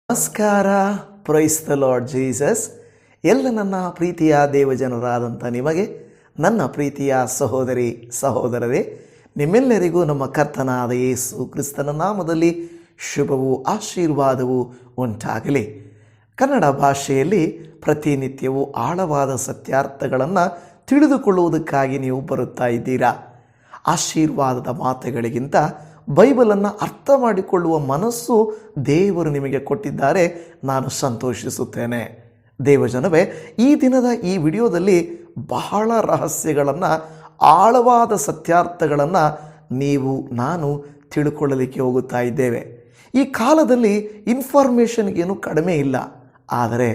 ನಮಸ್ಕಾರ. Price the Lord Jesus. ಎಲ್ಲ ನನ್ನ ಪ್ರೀತಿಯ ದೇವಜನರಾದಂಥ ನಿಮಗೆ, ನನ್ನ ಪ್ರೀತಿಯ ಸಹೋದರಿ ಸಹೋದರರೇ, ನಿಮ್ಮೆಲ್ಲರಿಗೂ ನಮ್ಮ ಕರ್ತನಾದ ಯೇಸು ಕ್ರಿಸ್ತನ ನಾಮದಲ್ಲಿ ಶುಭವೂ ಆಶೀರ್ವಾದವೂ ಉಂಟಾಗಲಿ. ಕನ್ನಡ ಭಾಷೆಯಲ್ಲಿ ಪ್ರತಿನಿತ್ಯವೂ ಆಳವಾದ ಸತ್ಯಾರ್ಥಗಳನ್ನು ತಿಳಿದುಕೊಳ್ಳುವುದಕ್ಕಾಗಿ ನೀವು ಬರುತ್ತಾ ಇದ್ದೀರಾ. ಆಶೀರ್ವಾದದ ಮಾತುಗಳಿಗಿಂತ ಬೈಬಲನ್ನು ಅರ್ಥ ಮಾಡಿಕೊಳ್ಳುವ ಮನಸ್ಸು ದೇವರು ನಿಮಗೆ ಕೊಟ್ಟಿದ್ದಾರೆ. ನಾನು ಸಂತೋಷಿಸುತ್ತೇನೆ. ದೇವಜನವೇ, ಈ ದಿನದ ಈ ವಿಡಿಯೋದಲ್ಲಿ ಬಹಳ ರಹಸ್ಯಗಳನ್ನು, ಆಳವಾದ ಸತ್ಯಾರ್ಥಗಳನ್ನು ನಾನು ತಿಳ್ಕೊಳ್ಳಲಿಕ್ಕೆ ಹೋಗುತ್ತಾ ಇದ್ದೇವೆ. ಈ ಕಾಲದಲ್ಲಿ ಇನ್ಫಾರ್ಮೇಷನ್ಗೇನು ಕಡಿಮೆ ಇಲ್ಲ, ಆದರೆ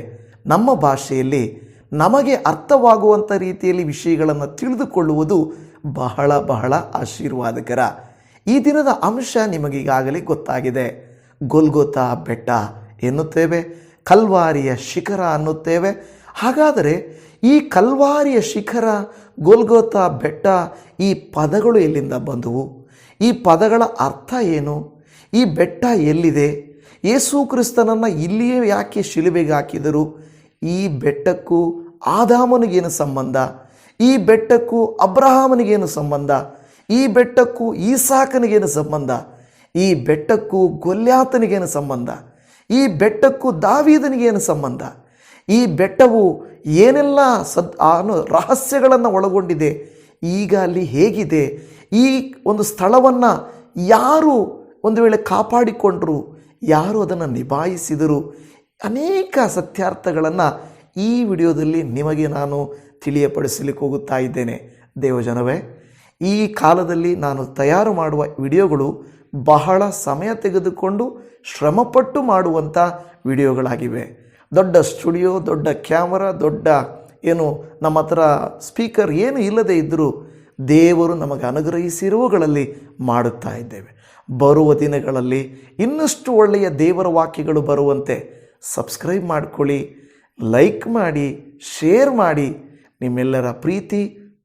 ನಮ್ಮ ಭಾಷೆಯಲ್ಲಿ ನಮಗೆ ಅರ್ಥವಾಗುವಂಥ ರೀತಿಯಲ್ಲಿ ವಿಷಯಗಳನ್ನು ತಿಳಿದುಕೊಳ್ಳುವುದು ಬಹಳ ಬಹಳ ಆಶೀರ್ವಾದಕರ. ಈ ದಿನದ ಅಂಶ ನಿಮಗೀಗಾಗಲೇ ಗೊತ್ತಾಗಿದೆ. ಗೊಲ್ಗೊಥಾ ಬೆಟ್ಟ ಎನ್ನುತ್ತೇವೆ, ಕಲ್ವಾರಿಯ ಶಿಖರ ಅನ್ನುತ್ತೇವೆ. ಹಾಗಾದರೆ ಈ ಕಲ್ವಾರಿಯ ಶಿಖರ, ಗೊಲ್ಗೊಥಾ ಬೆಟ್ಟ, ಈ ಪದಗಳು ಎಲ್ಲಿಂದ ಬಂದವು? ಈ ಪದಗಳ ಅರ್ಥ ಏನು? ಈ ಬೆಟ್ಟ ಎಲ್ಲಿದೆ? ಯೇಸು ಕ್ರಿಸ್ತನನ್ನು ಇಲ್ಲಿಯೇ ಯಾಕೆ ಶಿಲುಬೆಗೆ ಹಾಕಿದರು? ಈ ಬೆಟ್ಟಕ್ಕೂ ಆದಾಮನಿಗೇನು ಸಂಬಂಧ? ಈ ಬೆಟ್ಟಕ್ಕೂ ಅಬ್ರಹಾಮನಿಗೇನು ಸಂಬಂಧ? ಈ ಬೆಟ್ಟಕ್ಕೂ ಈಸಾಕನಿಗೇನು ಸಂಬಂಧ? ಈ ಬೆಟ್ಟಕ್ಕೂ ಗೊಲ್ಯಾತನಿಗೇನು ಸಂಬಂಧ? ಈ ಬೆಟ್ಟಕ್ಕೂ ದಾವೀದನಿಗೇನು ಸಂಬಂಧ? ಈ ಬೆಟ್ಟವು ಏನೆಲ್ಲ ರಹಸ್ಯಗಳನ್ನು ಒಳಗೊಂಡಿದೆ? ಈಗ ಅಲ್ಲಿ ಹೇಗಿದೆ? ಈ ಒಂದು ಸ್ಥಳವನ್ನು ಯಾರು ಒಂದು ವೇಳೆ ಕಾಪಾಡಿಕೊಂಡರು? ಯಾರು ಅದನ್ನು ನಿಭಾಯಿಸಿದರು? ಅನೇಕ ಸತ್ಯಾರ್ಥಗಳನ್ನು ಈ ವಿಡಿಯೋದಲ್ಲಿ ನಿಮಗೆ ನಾನು ತಿಳಿಯಪಡಿಸಲಿಕ್ಕೆ ಹೋಗುತ್ತಾ ಇದ್ದೇನೆ. ದೇವಜನವೇ, ಈ ಕಾಲದಲ್ಲಿ ನಾನು ತಯಾರು ಮಾಡುವ ವಿಡಿಯೋಗಳು ಬಹಳ ಸಮಯ ತೆಗೆದುಕೊಂಡು ಶ್ರಮಪಟ್ಟು ಮಾಡುವಂಥ ವಿಡಿಯೋಗಳಾಗಿವೆ. ದೊಡ್ಡ ಸ್ಟುಡಿಯೋ, ದೊಡ್ಡ ಕ್ಯಾಮರಾ, ದೊಡ್ಡ ನಮ್ಮ ಹತ್ರ ಸ್ಪೀಕರ್ ಏನು ಇಲ್ಲದೆ ಇದ್ದರೂ ದೇವರು ನಮಗೆ ಅನುಗ್ರಹಿಸಿರುವುಗಳಲ್ಲಿ ಮಾಡುತ್ತಾ ಇದ್ದೇವೆ. ಬರುವ ದಿನಗಳಲ್ಲಿ ಇನ್ನಷ್ಟು ಒಳ್ಳೆಯ ದೇವರ ವಾಕ್ಯಗಳು ಬರುವಂತೆ ಸಬ್ಸ್ಕ್ರೈಬ್ ಮಾಡಿಕೊಳ್ಳಿ, ಲೈಕ್ ಮಾಡಿ, ಶೇರ್ ಮಾಡಿ. ನಿಮ್ಮೆಲ್ಲರ ಪ್ರೀತಿ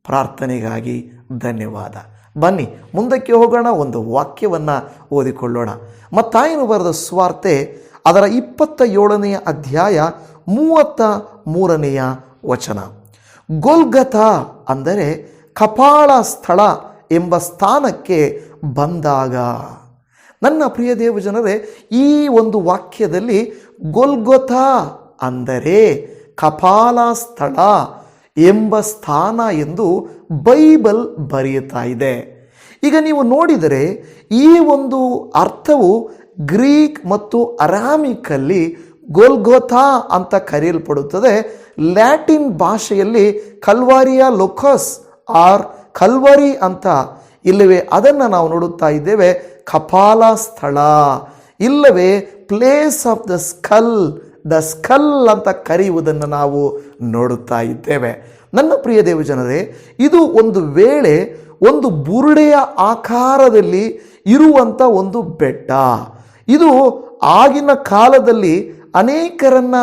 ಪ್ರಾರ್ಥನೆಗಾಗಿ ಧನ್ಯವಾದ. ಬನ್ನಿ ಮುಂದಕ್ಕೆ ಹೋಗೋಣ. ಒಂದು ವಾಕ್ಯವನ್ನು ಓದಿಕೊಳ್ಳೋಣ. ಮತ್ತಾಯನು ಬರೆದ ಸುವಾರ್ತೆ ಅದರ 27ನೇ ಅಧ್ಯಾಯ 33ನೇ ವಚನ. ಗೊಲ್ಗೊಥಾ ಅಂದರೆ ಕಪಾಳ ಸ್ಥಳ ಎಂಬ ಸ್ಥಾನಕ್ಕೆ ಬಂದಾಗ. ನನ್ನ ಪ್ರಿಯ ದೇವಜನರೇ, ಈ ಒಂದು ವಾಕ್ಯದಲ್ಲಿ ಗೊಲ್ಗೊಥಾ ಅಂದರೆ ಕಪಾಲ ಸ್ಥಳ ಎಂಬ ಸ್ಥಾನ ಎಂದು ಬೈಬಲ್ ಬರೆಯುತ್ತಾ ಇದೆ. ಈಗ ನೀವು ನೋಡಿದರೆ ಈ ಒಂದು ಅರ್ಥವು ಗ್ರೀಕ್ ಮತ್ತು ಅರಾಮಿಕಲ್ಲಿ ಗೊಲ್ಗೊಥಾ ಅಂತ ಕರೆಯಲ್ಪಡುತ್ತದೆ. ಲ್ಯಾಟಿನ್ ಭಾಷೆಯಲ್ಲಿ ಕಲ್ವಾರಿಯಾ ಲೊಕಸ್ ಆರ್ ಕಲ್ವರಿ ಅಂತ ಇಲ್ಲವೇ ಅದನ್ನು ನಾವು ನೋಡುತ್ತಾ ಇದ್ದೇವೆ. ಕಪಾಲ ಸ್ಥಳ ಇಲ್ಲವೇ place of the skull, the skull ಅಂತ ಕರೆಯುವುದನ್ನು ನಾವು ನೋಡುತ್ತಾ ಇದ್ದೇವೆ. ನನ್ನ ಪ್ರಿಯ ದೇವಜನರೇ, ಇದು ಒಂದು ವೇಳೆ ಒಂದು ಬುರುಡೆಯ ಆಕಾರದಲ್ಲಿ ಇರುವಂಥ ಒಂದು ಬೆಟ್ಟ. ಇದು ಆಗಿನ ಕಾಲದಲ್ಲಿ ಅನೇಕರನ್ನು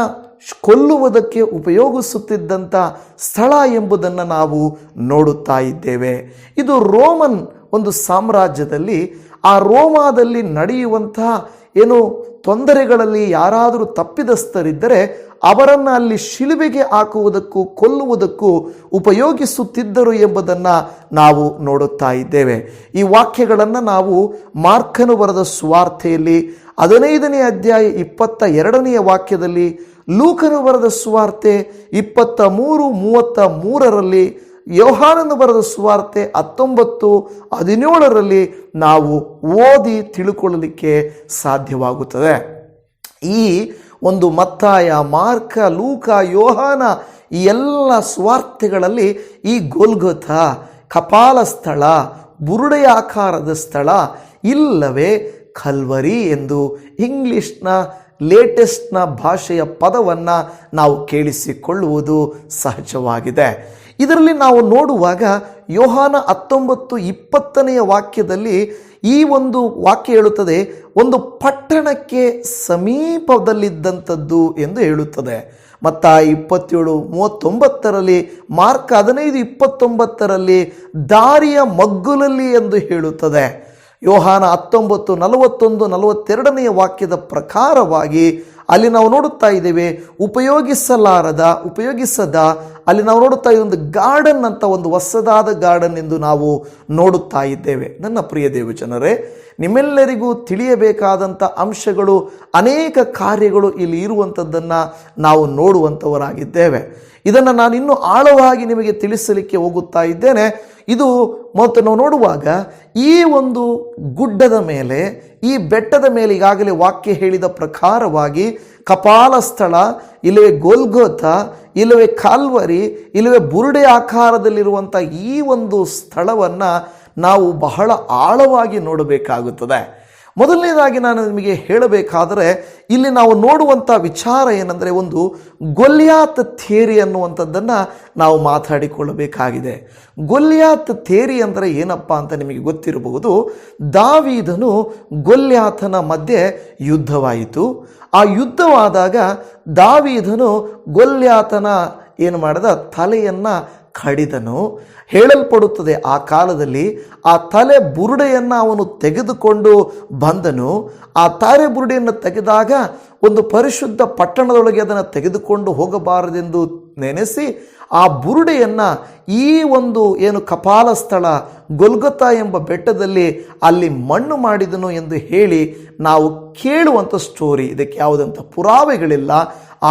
ಕೊಲ್ಲುವುದಕ್ಕೆ ಉಪಯೋಗಿಸುತ್ತಿದ್ದಂಥ ಸ್ಥಳ ಎಂಬುದನ್ನು ನಾವು ನೋಡುತ್ತಾ ಇದ್ದೇವೆ. ಇದು ರೋಮನ್ ಒಂದು ಸಾಮ್ರಾಜ್ಯದಲ್ಲಿ, ಆ ರೋಮಾದಲ್ಲಿ ನಡೆಯುವಂತಹ ತೊಂದರೆಗಳಲ್ಲಿ ಯಾರಾದರೂ ತಪ್ಪಿದಸ್ಥರಿದ್ದರೆ ಅವರನ್ನು ಅಲ್ಲಿ ಶಿಲುಬೆಗೆ ಹಾಕುವುದಕ್ಕೂ ಕೊಲ್ಲುವುದಕ್ಕೂ ಉಪಯೋಗಿಸುತ್ತಿದ್ದರು ಎಂಬುದನ್ನು ನಾವು ನೋಡುತ್ತಾ ಇದ್ದೇವೆ. ಈ ವಾಕ್ಯಗಳನ್ನು ನಾವು ಮಾರ್ಕನು ಬರೆದ ಸುವಾರ್ತೆಯಲ್ಲಿ 15ನೇ ಅಧ್ಯಾಯ 22ನೇ ವಾಕ್ಯದಲ್ಲಿ, ಲೂಕನು ಬರೆದ ಸುವಾರ್ತೆ 23:33ರಲ್ಲಿ, ಯೋಹಾನನು ಬರೆದ ಸುವಾರ್ತೆ 19:17ರಲ್ಲಿ ನಾವು ಓದಿ ತಿಳ್ಕೊಳ್ಳಲಿಕ್ಕೆ ಸಾಧ್ಯವಾಗುತ್ತದೆ. ಈ ಒಂದು ಮತ್ತಾಯ, ಮಾರ್ಕ, ಲೂಕ, ಯೋಹಾನ ಈ ಎಲ್ಲ ಸುವಾರ್ತೆಗಳಲ್ಲಿ ಈ ಗೊಲ್ಗೊಥಾ ಕಪಾಲ ಸ್ಥಳ, ಬುರುಡೆಯ ಆಕಾರದ ಸ್ಥಳ, ಇಲ್ಲವೇ ಕಲ್ವರಿ ಎಂದು ಇಂಗ್ಲಿಷ್ನ ಲೇಟೆಸ್ಟ್ನ ಭಾಷೆಯ ಪದವನ್ನು ನಾವು ಕೇಳಿಸಿಕೊಳ್ಳುವುದು ಸಹಜವಾಗಿದೆ. ಇದರಲ್ಲಿ ನಾವು ನೋಡುವಾಗ ಯೋಹಾನ 19:20ನೇ ವಾಕ್ಯದಲ್ಲಿ ಈ ಒಂದು ವಾಕ್ಯ ಹೇಳುತ್ತದೆ, ಒಂದು ಪಟ್ಟಣಕ್ಕೆ ಸಮೀಪದಲ್ಲಿದ್ದಂಥದ್ದು ಎಂದು ಹೇಳುತ್ತದೆ. ಮತ್ತಾಯ 27:39ರಲ್ಲಿ, ಮಾರ್ಕ 15:29ರಲ್ಲಿ ದಾರಿಯ ಮಗ್ಗುಲಲ್ಲಿ ಎಂದು ಹೇಳುತ್ತದೆ. ಯೋಹಾನ 19:41-42 ವಾಕ್ಯದ ಪ್ರಕಾರವಾಗಿ ಅಲ್ಲಿ ನಾವು ನೋಡುತ್ತಾ ಇದ್ದೇವೆ ಉಪಯೋಗಿಸದ ಅಲ್ಲಿ ನಾವು ನೋಡುತ್ತಾ ಇದ್ದೇವೆ ಒಂದು ಗಾರ್ಡನ್ ಅಂತ, ಒಂದು ಹೊಸದಾದ ಗಾರ್ಡನ್ ಎಂದು ನಾವು ನೋಡುತ್ತಾ ಇದ್ದೇವೆ. ನನ್ನ ಪ್ರಿಯ ದೇವಜನರೇ, ನಿಮ್ಮೆಲ್ಲರಿಗೂ ತಿಳಿಯಬೇಕಾದಂಥ ಅಂಶಗಳು, ಅನೇಕ ಕಾರ್ಯಗಳು ಇಲ್ಲಿ ಇರುವಂಥದ್ದನ್ನು ನಾವು ನೋಡುವಂಥವರಾಗಿದ್ದೇವೆ. ಇದನ್ನು ನಾನು ಇನ್ನೂ ಆಳವಾಗಿ ನಿಮಗೆ ತಿಳಿಸಲಿಕ್ಕೆ ಹೋಗುತ್ತಾ ಇದ್ದೇನೆ. ಇದು ಮತ್ತು ನಾವು ನೋಡುವಾಗ ಈ ಒಂದು ಗುಡ್ಡದ ಮೇಲೆ, ಈ ಬೆಟ್ಟದ ಮೇಲೆ ಈಗಾಗಲೇ ವಾಕ್ಯ ಹೇಳಿದ ಪ್ರಕಾರವಾಗಿ ಕಪಾಲ ಸ್ಥಳ, ಇಲ್ಲವೇ ಗೋಲ್ಗೋಥ, ಇಲ್ಲವೇ ಕಾಲ್ವರಿ, ಇಲ್ಲವೇ ಬುರುಡೆ ಆಕಾರದಲ್ಲಿರುವಂಥ ಈ ಒಂದು ಸ್ಥಳವನ್ನು ನಾವು ಬಹಳ ಆಳವಾಗಿ ನೋಡಬೇಕಾಗುತ್ತದೆ. ಮೊದಲನೇದಾಗಿ ನಾನು ನಿಮಗೆ ಹೇಳಬೇಕಾದರೆ, ಇಲ್ಲಿ ನಾವು ನೋಡುವಂಥ ವಿಚಾರ ಏನಂದರೆ, ಒಂದು ಗೊಲ್ಯಾತ್ ಥಿಯರಿ ಅನ್ನುವಂಥದ್ದನ್ನು ನಾವು ಮಾತಾಡಿಕೊಳ್ಳಬೇಕಾಗಿದೆ. ಗೊಲ್ಯಾತ್ ಥಿಯರಿ ಅಂದರೆ ಏನಪ್ಪ ಅಂತ ನಿಮಗೆ ಗೊತ್ತಿರಬಹುದು. ದಾವೀದನು ಗೊಲ್ಯಾತನ ಮಧ್ಯೆ ಯುದ್ಧವಾಯಿತು. ಆ ಯುದ್ಧವಾದಾಗ ದಾವೀದನು ಗೊಲ್ಯಾತನ ಏನು ಮಾಡಿದ, ತಲೆಯನ್ನು ಕಡಿದನು. ಹೇಳಲ್ಪಡುತ್ತದೆ ಆ ಕಾಲದಲ್ಲಿ ಆ ತಲೆ ಬುರುಡೆಯನ್ನು ಅವನು ತೆಗೆದುಕೊಂಡು ಬಂದನು. ಆ ತಾರೆ ಬುರುಡೆಯನ್ನು ತೆಗೆದಾಗ ಒಂದು ಪರಿಶುದ್ಧ ಪಟ್ಟಣದೊಳಗೆ ಅದನ್ನು ತೆಗೆದುಕೊಂಡು ಹೋಗಬಾರದೆಂದು ನೆನೆಸಿ ಆ ಬುರುಡೆಯನ್ನು ಈ ಒಂದು ಏನು ಕಪಾಲ ಸ್ಥಳ ಗೊಲ್ಗೊಥಾ ಎಂಬ ಬೆಟ್ಟದಲ್ಲಿ ಅಲ್ಲಿ ಮಣ್ಣು ಮಾಡಿದನು ಎಂದು ಹೇಳಿ ನಾವು ಕೇಳುವಂಥ ಸ್ಟೋರಿ. ಇದಕ್ಕೆ ಯಾವುದಂಥ ಪುರಾವೆಗಳಿಲ್ಲ,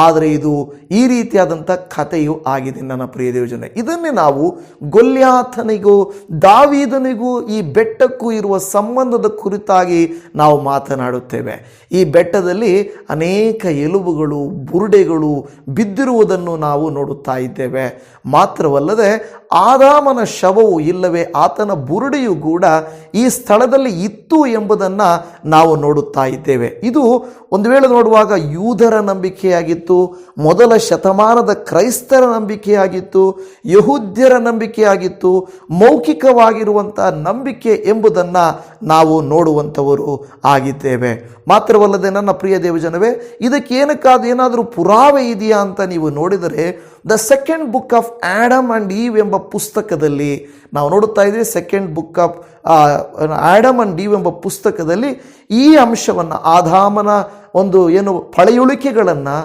ಆದರೆ ಇದು ಈ ರೀತಿಯಾದಂಥ ಕಥೆಯು ಆಗಿದೆ. ನನ್ನ ಪ್ರಿಯ ದೇವಜನ, ಇದನ್ನೇ ನಾವು ಗೊಲ್ಯಾತನಿಗೂ ದಾವೀದನಿಗೂ ಈ ಬೆಟ್ಟಕ್ಕೂ ಇರುವ ಸಂಬಂಧದ ಕುರಿತಾಗಿ ನಾವು ಮಾತನಾಡುತ್ತೇವೆ. ಈ ಬೆಟ್ಟದಲ್ಲಿ ಅನೇಕ ಎಲುಬುಗಳು, ಬುರುಡೆಗಳು ಬಿದ್ದಿರುವುದನ್ನು ನಾವು ನೋಡುತ್ತಾ ಇದ್ದೇವೆ. ಮಾತ್ರವಲ್ಲದೆ ಆದಾಮನ ಶವವು ಇಲ್ಲವೇ ಆತನ ಬುರುಡೆಯು ಕೂಡ ಈ ಸ್ಥಳದಲ್ಲಿ ಇತ್ತು ಎಂಬುದನ್ನು ನಾವು ನೋಡುತ್ತಾ ಇದ್ದೇವೆ. ಇದು ಒಂದು ವೇಳೆ ನೋಡುವಾಗ ಯೂದರ ನಂಬಿಕೆಯಾಗಿತ್ತು, ಮೊದಲ ಶತಮಾನದ ಕ್ರೈಸ್ತರ ನಂಬಿಕೆಯಾಗಿತ್ತು, ಯಹೂದ್ಯರ ನಂಬಿಕೆಯಾಗಿತ್ತು, ಮೌಖಿಕವಾಗಿರುವಂಥ ನಂಬಿಕೆ ಎಂಬುದನ್ನು ನಾವು ನೋಡುವಂಥವರು ಆಗಿದ್ದೇವೆ. ಮಾತ್ರವಲ್ಲದೆ ನನ್ನ ಪ್ರಿಯ ದೇವಜನವೇ, ಇದಕ್ಕೆ ಏನಾದರೂ ಪುರಾವೆ ಇದೆಯಾ ಅಂತ ನೀವು ನೋಡಿದರೆ, the second book of Adam and Eve ಎಂಬ ಪುಸ್ತಕದಲ್ಲಿ ನಾವು ನೋಡುತ್ತಾ ಇದ್ದೀವಿ. Second book of Adam and Eve ಎಂಬ ಪುಸ್ತಕದಲ್ಲಿ ಈ ಅಂಶವನ್ನು, ಆದಾಮನ ಒಂದು ಏನು ಪಳೆಯುಳಿಕೆಗಳನ್ನು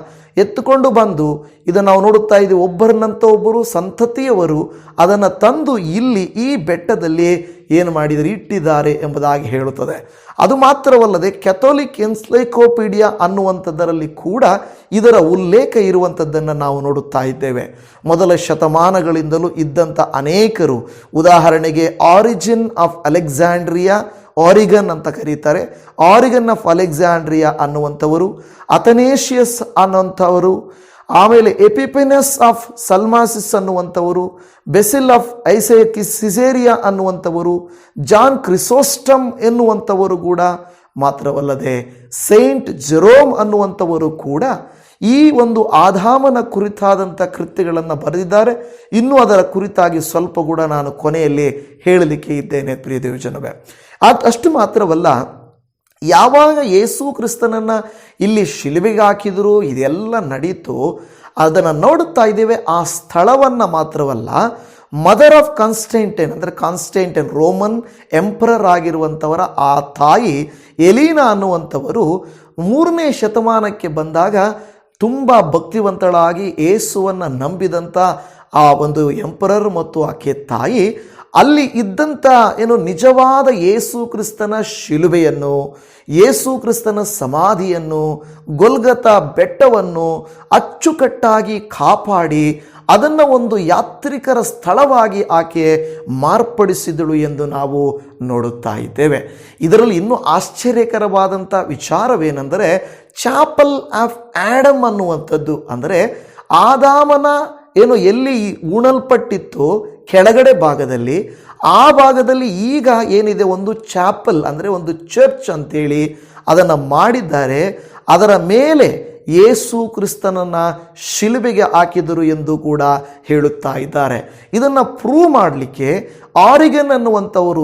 ಎತ್ತುಕೊಂಡು ಬಂದು ಇದನ್ನು ನಾವು ನೋಡುತ್ತಾ ಇದ್ದೀವಿ. ಒಬ್ಬರನ್ನಂತ ಒಬ್ಬರು ಸಂತತಿಯವರು ಅದನ್ನು ತಂದು ಇಲ್ಲಿ ಈ ಬೆಟ್ಟದಲ್ಲಿ ಏನು ಮಾಡಿದರೆ ಇಟ್ಟಿದ್ದಾರೆ ಎಂಬುದಾಗಿ ಹೇಳುತ್ತದೆ. ಅದು ಮಾತ್ರವಲ್ಲದೆ ಕೆಥೋಲಿಕ್ ಎನ್ಸೈಕ್ಲೋಪೀಡಿಯಾ ಅನ್ನುವಂಥದ್ದರಲ್ಲಿ ಕೂಡ ಇದರ ಉಲ್ಲೇಖ ಇರುವಂಥದ್ದನ್ನು ನಾವು ನೋಡುತ್ತಾ ಇದ್ದೇವೆ. ಮೊದಲ ಶತಮಾನಗಳಿಂದಲೂ ಇದ್ದಂಥ ಅನೇಕರು, ಉದಾಹರಣೆಗೆ ಆರಿಜಿನ್ ಆಫ್ ಅಲೆಕ್ಸಾಂಡ್ರಿಯಾ, ಆರಿಗನ್ ಅಂತ ಕರೀತಾರೆ, ಆರಿಗನ್ ಆಫ್ ಅಲೆಕ್ಸಾಂಡ್ರಿಯಾ ಅನ್ನುವಂಥವರು, ಅಥನೇಷಿಯಸ್ ಅನ್ನುವಂಥವರು, ಆಮೇಲೆ ಎಪಿಪೆನಸ್ ಆಫ್ ಸಲ್ಮಾಸಿಸ್ ಅನ್ನುವಂಥವರು, ಬೆಸಿಲ್ ಆಫ್ ಸಿಸೇರಿಯಾ ಅನ್ನುವಂಥವರು, ಜಾನ್ ಕ್ರಿಸೋಸ್ಟಮ್ ಎನ್ನುವಂಥವರು ಕೂಡ, ಮಾತ್ರವಲ್ಲದೆ ಸೈಂಟ್ ಜೆರೋಮ್ ಅನ್ನುವಂಥವರು ಕೂಡ ಈ ಒಂದು ಆದಾಮನ ಕುರಿತಾದಂಥ ಕೃತ್ಯಗಳನ್ನು ಬರೆದಿದ್ದಾರೆ. ಇನ್ನೂ ಅದರ ಕುರಿತಾಗಿ ಸ್ವಲ್ಪ ಕೂಡ ನಾನು ಕೊನೆಯಲ್ಲಿ ಹೇಳಲಿಕ್ಕೆ ಇದ್ದೇನೆ ಪ್ರಿಯ ದೇವಜನವೇ. ಅಷ್ಟು ಮಾತ್ರವಲ್ಲ, ಯಾವಾಗ ಯೇಸು ಕ್ರಿಸ್ತನನ್ನು ಇಲ್ಲಿ ಶಿಲುಬೆಗೆ ಹಾಕಿದ್ರು, ಇದೆಲ್ಲ ನಡೀತು, ಅದನ್ನು ನೋಡುತ್ತಾ ಇದ್ದೇವೆ. ಆ ಸ್ಥಳವನ್ನು ಮಾತ್ರವಲ್ಲ, ಮದರ್ ಆಫ್ ಕಾನ್ಸ್ಟಂಟೈನ್ ಅಂದರೆ ಕಾನ್ಸ್ಟಂಟೈನ್ ರೋಮನ್ ಎಂಪರರ್ ಆಗಿರುವಂಥವರ ಆ ತಾಯಿ ಎಲೀನಾ ಅನ್ನುವಂಥವರು 3ನೇ ಶತಮಾನಕ್ಕೆ ಬಂದಾಗ ತುಂಬ ಭಕ್ತಿವಂತಳಾಗಿ ಯೇಸುವನ್ನು ನಂಬಿದಂಥ ಆ ಒಂದು ಎಂಪರರ್ ಮತ್ತು ಆಕೆ ತಾಯಿ ಅಲ್ಲಿ ಇದ್ದಂಥ ಏನು ನಿಜವಾದ ಯೇಸು ಕ್ರಿಸ್ತನ ಶಿಲುಬೆಯನ್ನು, ಯೇಸು ಕ್ರಿಸ್ತನ ಸಮಾಧಿಯನ್ನು, ಗೊಲ್ಗೊಥಾ ಬೆಟ್ಟವನ್ನು ಅಚ್ಚುಕಟ್ಟಾಗಿ ಕಾಪಾಡಿ ಅದನ್ನು ಒಂದು ಯಾತ್ರಿಕರ ಸ್ಥಳವಾಗಿ ಆಕೆ ಮಾರ್ಪಡಿಸಿದಳು ಎಂದು ನಾವು ನೋಡುತ್ತಾ ಇದ್ದೇವೆ. ಇದರಲ್ಲಿ ಇನ್ನೂ ಆಶ್ಚರ್ಯಕರವಾದಂಥ ವಿಚಾರವೇನೆಂದರೆ, ಚಾಪಲ್ ಆಫ್ ಆಡಮ್ ಅನ್ನುವಂಥದ್ದು, ಅಂದರೆ ಆದಾಮನ ಏನು ಎಲ್ಲಿ ಉಣಲ್ಪಟ್ಟಿತ್ತು ಕೆಳಗಡೆ ಭಾಗದಲ್ಲಿ, ಆ ಭಾಗದಲ್ಲಿ ಈಗ ಏನಿದೆ ಒಂದು ಚಾಪಲ್ ಅಂದರೆ ಒಂದು ಚರ್ಚ್ ಅಂತೇಳಿ ಅದನ್ನು ಮಾಡಿದ್ದಾರೆ. ಅದರ ಮೇಲೆ ಯೇಸು ಕ್ರಿಸ್ತನನ್ನು ಶಿಲುಬೆಗೆ ಹಾಕಿದರು ಎಂದು ಕೂಡ ಹೇಳುತ್ತಾ ಇದ್ದಾರೆ. ಇದನ್ನು ಪ್ರೂವ್ ಮಾಡಲಿಕ್ಕೆ ಆರಿಗನ್ ಅನ್ನುವಂಥವರು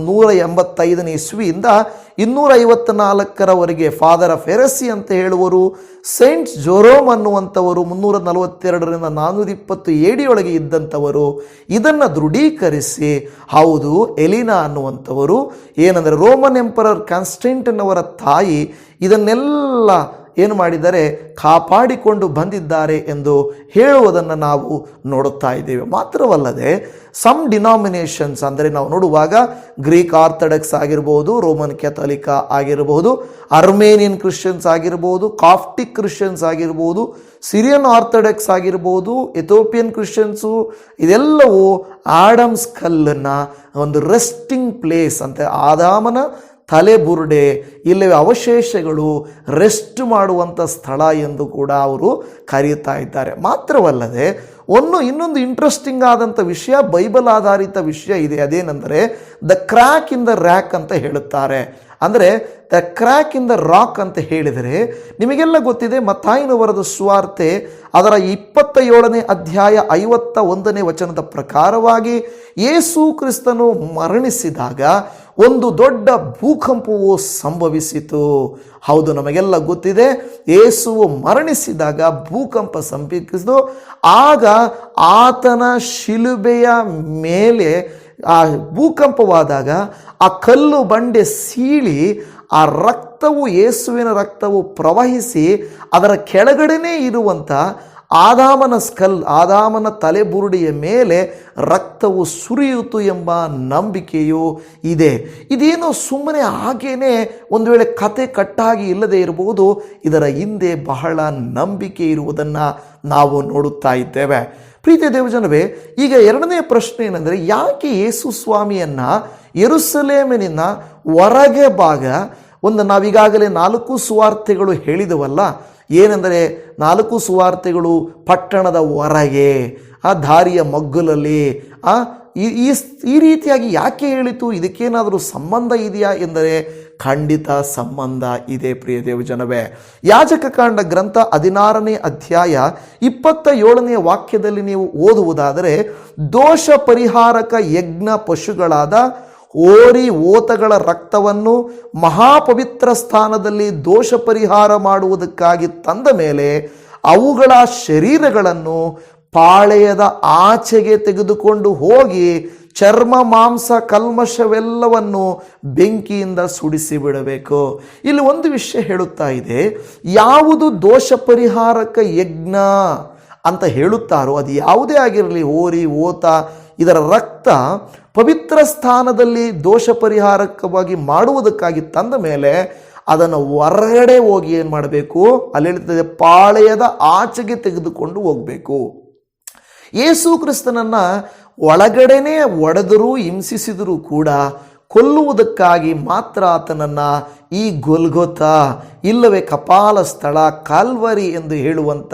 185ನೇ ಇಸ್ವಿಯಿಂದ 254ರವರೆಗೆ ಫಾದರ್ ಆಫ್ ಹೆರೆಸಿ ಅಂತ ಹೇಳುವರು, ಸೈಂಟ್ ಜೊರೋಮ್ ಅನ್ನುವಂಥವರು 342ರಿಂದ 420 AD ಒಳಗೆ ಇದ್ದಂಥವರು ಇದನ್ನು ದೃಢೀಕರಿಸಿ, ಹೌದು ಎಲಿನಾ ಅನ್ನುವಂಥವರು ಏನಂದರೆ ರೋಮನ್ ಎಂಪರರ್ ಕಾನ್ಸ್ಟಂಟೈನ್ ಅವರ ತಾಯಿ ಇದನ್ನೆಲ್ಲ ಏನು ಮಾಡಿದ್ದಾರೆ, ಕಾಪಾಡಿಕೊಂಡು ಬಂದಿದ್ದಾರೆ ಎಂದು ಹೇಳುವುದನ್ನು ನಾವು ನೋಡುತ್ತಾ ಇದ್ದೇವೆ. ಮಾತ್ರವಲ್ಲದೆ ಸಮ್ ಡಿನಾಮಿನೇಷನ್ಸ್ ಅಂದರೆ ನಾವು ನೋಡುವಾಗ ಗ್ರೀಕ್ ಆರ್ಥೋಡಕ್ಸ್ ಆಗಿರ್ಬೋದು, ರೋಮನ್ ಕ್ಯಾಥೋಲಿಕ ಆಗಿರಬಹುದು, ಅರ್ಮೇನಿಯನ್ ಕ್ರಿಶ್ಚಿಯನ್ಸ್ ಆಗಿರ್ಬೋದು, ಕಾಪ್ಟಿಕ್ ಕ್ರಿಶ್ಚಿಯನ್ಸ್ ಆಗಿರ್ಬೋದು, ಸಿರಿಯನ್ ಆರ್ಥೋಡಕ್ಸ್ ಆಗಿರ್ಬೋದು, ಎಥೋಪಿಯನ್ ಕ್ರಿಶ್ಚಿಯನ್ಸು, ಇದೆಲ್ಲವೂ ಆಡಮ್ಸ್ ಕಲ್ಲನ್ನು ಒಂದು ರೆಸ್ಟಿಂಗ್ ಪ್ಲೇಸ್ ಅಂತ, ಆದಾಮನ ತಲೆಬುರುಡೆ ಇಲ್ಲವೇ ಅವಶೇಷಗಳು ರೆಸ್ಟ್ ಮಾಡುವಂಥ ಸ್ಥಳ ಎಂದು ಕೂಡ ಅವರು ಕರೆಯುತ್ತಾ ಇದ್ದಾರೆ. ಮಾತ್ರವಲ್ಲದೆ ಇನ್ನೊಂದು ಇಂಟ್ರೆಸ್ಟಿಂಗ್ ಆದಂಥ ವಿಷಯ, ಬೈಬಲ್ ಆಧಾರಿತ ವಿಷಯ ಇದೆ. ಅದೇನೆಂದರೆ the crack in the rack ಅಂತ ಹೇಳುತ್ತಾರೆ. ಅಂದರೆ the crack in the rock ಅಂತ ಹೇಳಿದರೆ ನಿಮಗೆಲ್ಲ ಗೊತ್ತಿದೆ, ಮತ್ತಾಯನ ಬರೆದ ಸುವಾರ್ತೆ ಅದರ 27ನೇ ಅಧ್ಯಾಯ 51ನೇ ವಚನದ ಪ್ರಕಾರವಾಗಿ ಯೇಸು ಕ್ರಿಸ್ತನು ಮರಣಿಸಿದಾಗ ಒಂದು ದೊಡ್ಡ ಭೂಕಂಪವು ಸಂಭವಿಸಿತು. ಹೌದು, ನಮಗೆಲ್ಲ ಗೊತ್ತಿದೆ, ಯೇಸುವು ಮರಣಿಸಿದಾಗ ಭೂಕಂಪ ಸಂಭವಿಸಿತು. ಆಗ ಆತನ ಶಿಲುಬೆಯ ಮೇಲೆ ಆ ಭೂಕಂಪವಾದಾಗ ಆ ಕಲ್ಲು ಬಂಡೆ ಸೀಳಿ ಆ ರಕ್ತವು, ಯೇಸುವಿನ ರಕ್ತವು ಪ್ರವಹಿಸಿ ಅದರ ಕೆಳಗಡೆನೇ ಇರುವಂಥ ಆದಾಮನ ತಲೆಬುರುಡಿಯ ಮೇಲೆ ರಕ್ತವು ಸುರಿಯಿತು ಎಂಬ ನಂಬಿಕೆಯೂ ಇದೆ. ಇದೇನೋ ಸುಮ್ಮನೆ ಹಾಗೇನೆ ಒಂದು ವೇಳೆ ಕತೆ ಕಟ್ಟಾಗಿ ಇಲ್ಲದೆ ಇರಬಹುದು, ಇದರ ಹಿಂದೆ ಬಹಳ ನಂಬಿಕೆ ಇರುವುದನ್ನು ನಾವು ನೋಡುತ್ತಾ ಇದ್ದೇವೆ. ಪ್ರೀತಿಯ ದೇವಜನವೇ, ಈಗ ಎರಡನೇ ಪ್ರಶ್ನೆ ಏನೆಂದರೆ, ಯಾಕೆ ಯೇಸು ಸ್ವಾಮಿಯನ್ನು ಯೆರೂಸಲೇಮಿನಿಂದ ಹೊರಗೆ ಭಾಗ ನಾವೀಗಾಗಲೇ 4 ಸುವಾರ್ತೆಗಳು ಹೇಳಿದವಲ್ಲ, ಏನೆಂದರೆ 4 ಸುವಾರ್ತೆಗಳು ಪಟ್ಟಣದ ಹೊರಗೆ, ಆ ದಾರಿಯ ಮಗ್ಗುಲಲ್ಲಿ, ಈ ರೀತಿಯಾಗಿ ಯಾಕೆ ಹೇಳಿತು? ಇದಕ್ಕೇನಾದರೂ ಸಂಬಂಧ ಇದೆಯಾ ಎಂದರೆ ಖಂಡಿತ ಸಂಬಂಧ ಇದೆ. ಪ್ರಿಯ ದೇವಜನವೇ, ಯಾಜಕಕಾಂಡ ಗ್ರಂಥ 16ನೇ ಅಧ್ಯಾಯ 27ನೇ ವಾಕ್ಯದಲ್ಲಿ ನೀವು ಓದುವುದಾದರೆ, ದೋಷ ಪರಿಹಾರಕ ಯಜ್ಞ ಪಶುಗಳಾದ ಹೋರಿ ಓತಗಳ ರಕ್ತವನ್ನು ಮಹಾಪವಿತ್ರ ಸ್ಥಾನದಲ್ಲಿ ದೋಷ ಪರಿಹಾರ ಮಾಡುವುದಕ್ಕಾಗಿ ತಂದ ಮೇಲೆ ಅವುಗಳ ಶರೀರಗಳನ್ನು ಪಾಳೆಯದ ಆಚೆಗೆ ತೆಗೆದುಕೊಂಡು ಹೋಗಿ ಚರ್ಮ ಮಾಂಸ ಕಲ್ಮಶವೆಲ್ಲವನ್ನು ಬೆಂಕಿಯಿಂದ ಸುಡಿಸಿ ಬಿಡಬೇಕು. ಇಲ್ಲಿ ಒಂದು ವಿಷಯ ಹೇಳುತ್ತಾ ಇದೆ, ಯಾವುದು ದೋಷ ಪರಿಹಾರಕ ಯಜ್ಞ ಅಂತ ಹೇಳುತ್ತಾರೋ ಅದು ಯಾವುದೇ ಆಗಿರಲಿ, ಹೋರಿ ಓತ ಇದರ ರಕ್ತ ಪವಿತ್ರ ಸ್ಥಾನದಲ್ಲಿ ದೋಷ ಪರಿಹಾರಕವಾಗಿ ಮಾಡುವುದಕ್ಕಾಗಿ ತಂದ ಮೇಲೆ ಅದನ್ನು ಹೊರಗಡೆ ಹೋಗಿ ಏನು ಮಾಡಬೇಕು? ಅಲ್ಲಿ ಹೇಳ್ತದೆ, ಪಾಳೆಯದ ಆಚೆಗೆ ತೆಗೆದುಕೊಂಡು ಹೋಗಬೇಕು. ಯೇಸು ಕ್ರಿಸ್ತನನ್ನು ಒಳಗಡೆನೇ ಒಡೆದರೂ ಹಿಂಸಿಸಿದರೂ ಕೂಡ ಕೊಲ್ಲುವುದಕ್ಕಾಗಿ ಮಾತ್ರ ಆತನನ್ನು ಈ ಗೊಲ್ಗೊಥಾ ಇಲ್ಲವೇ ಕಪಾಲ ಸ್ಥಳ, ಕಾಲ್ವರಿ ಎಂದು ಹೇಳುವಂಥ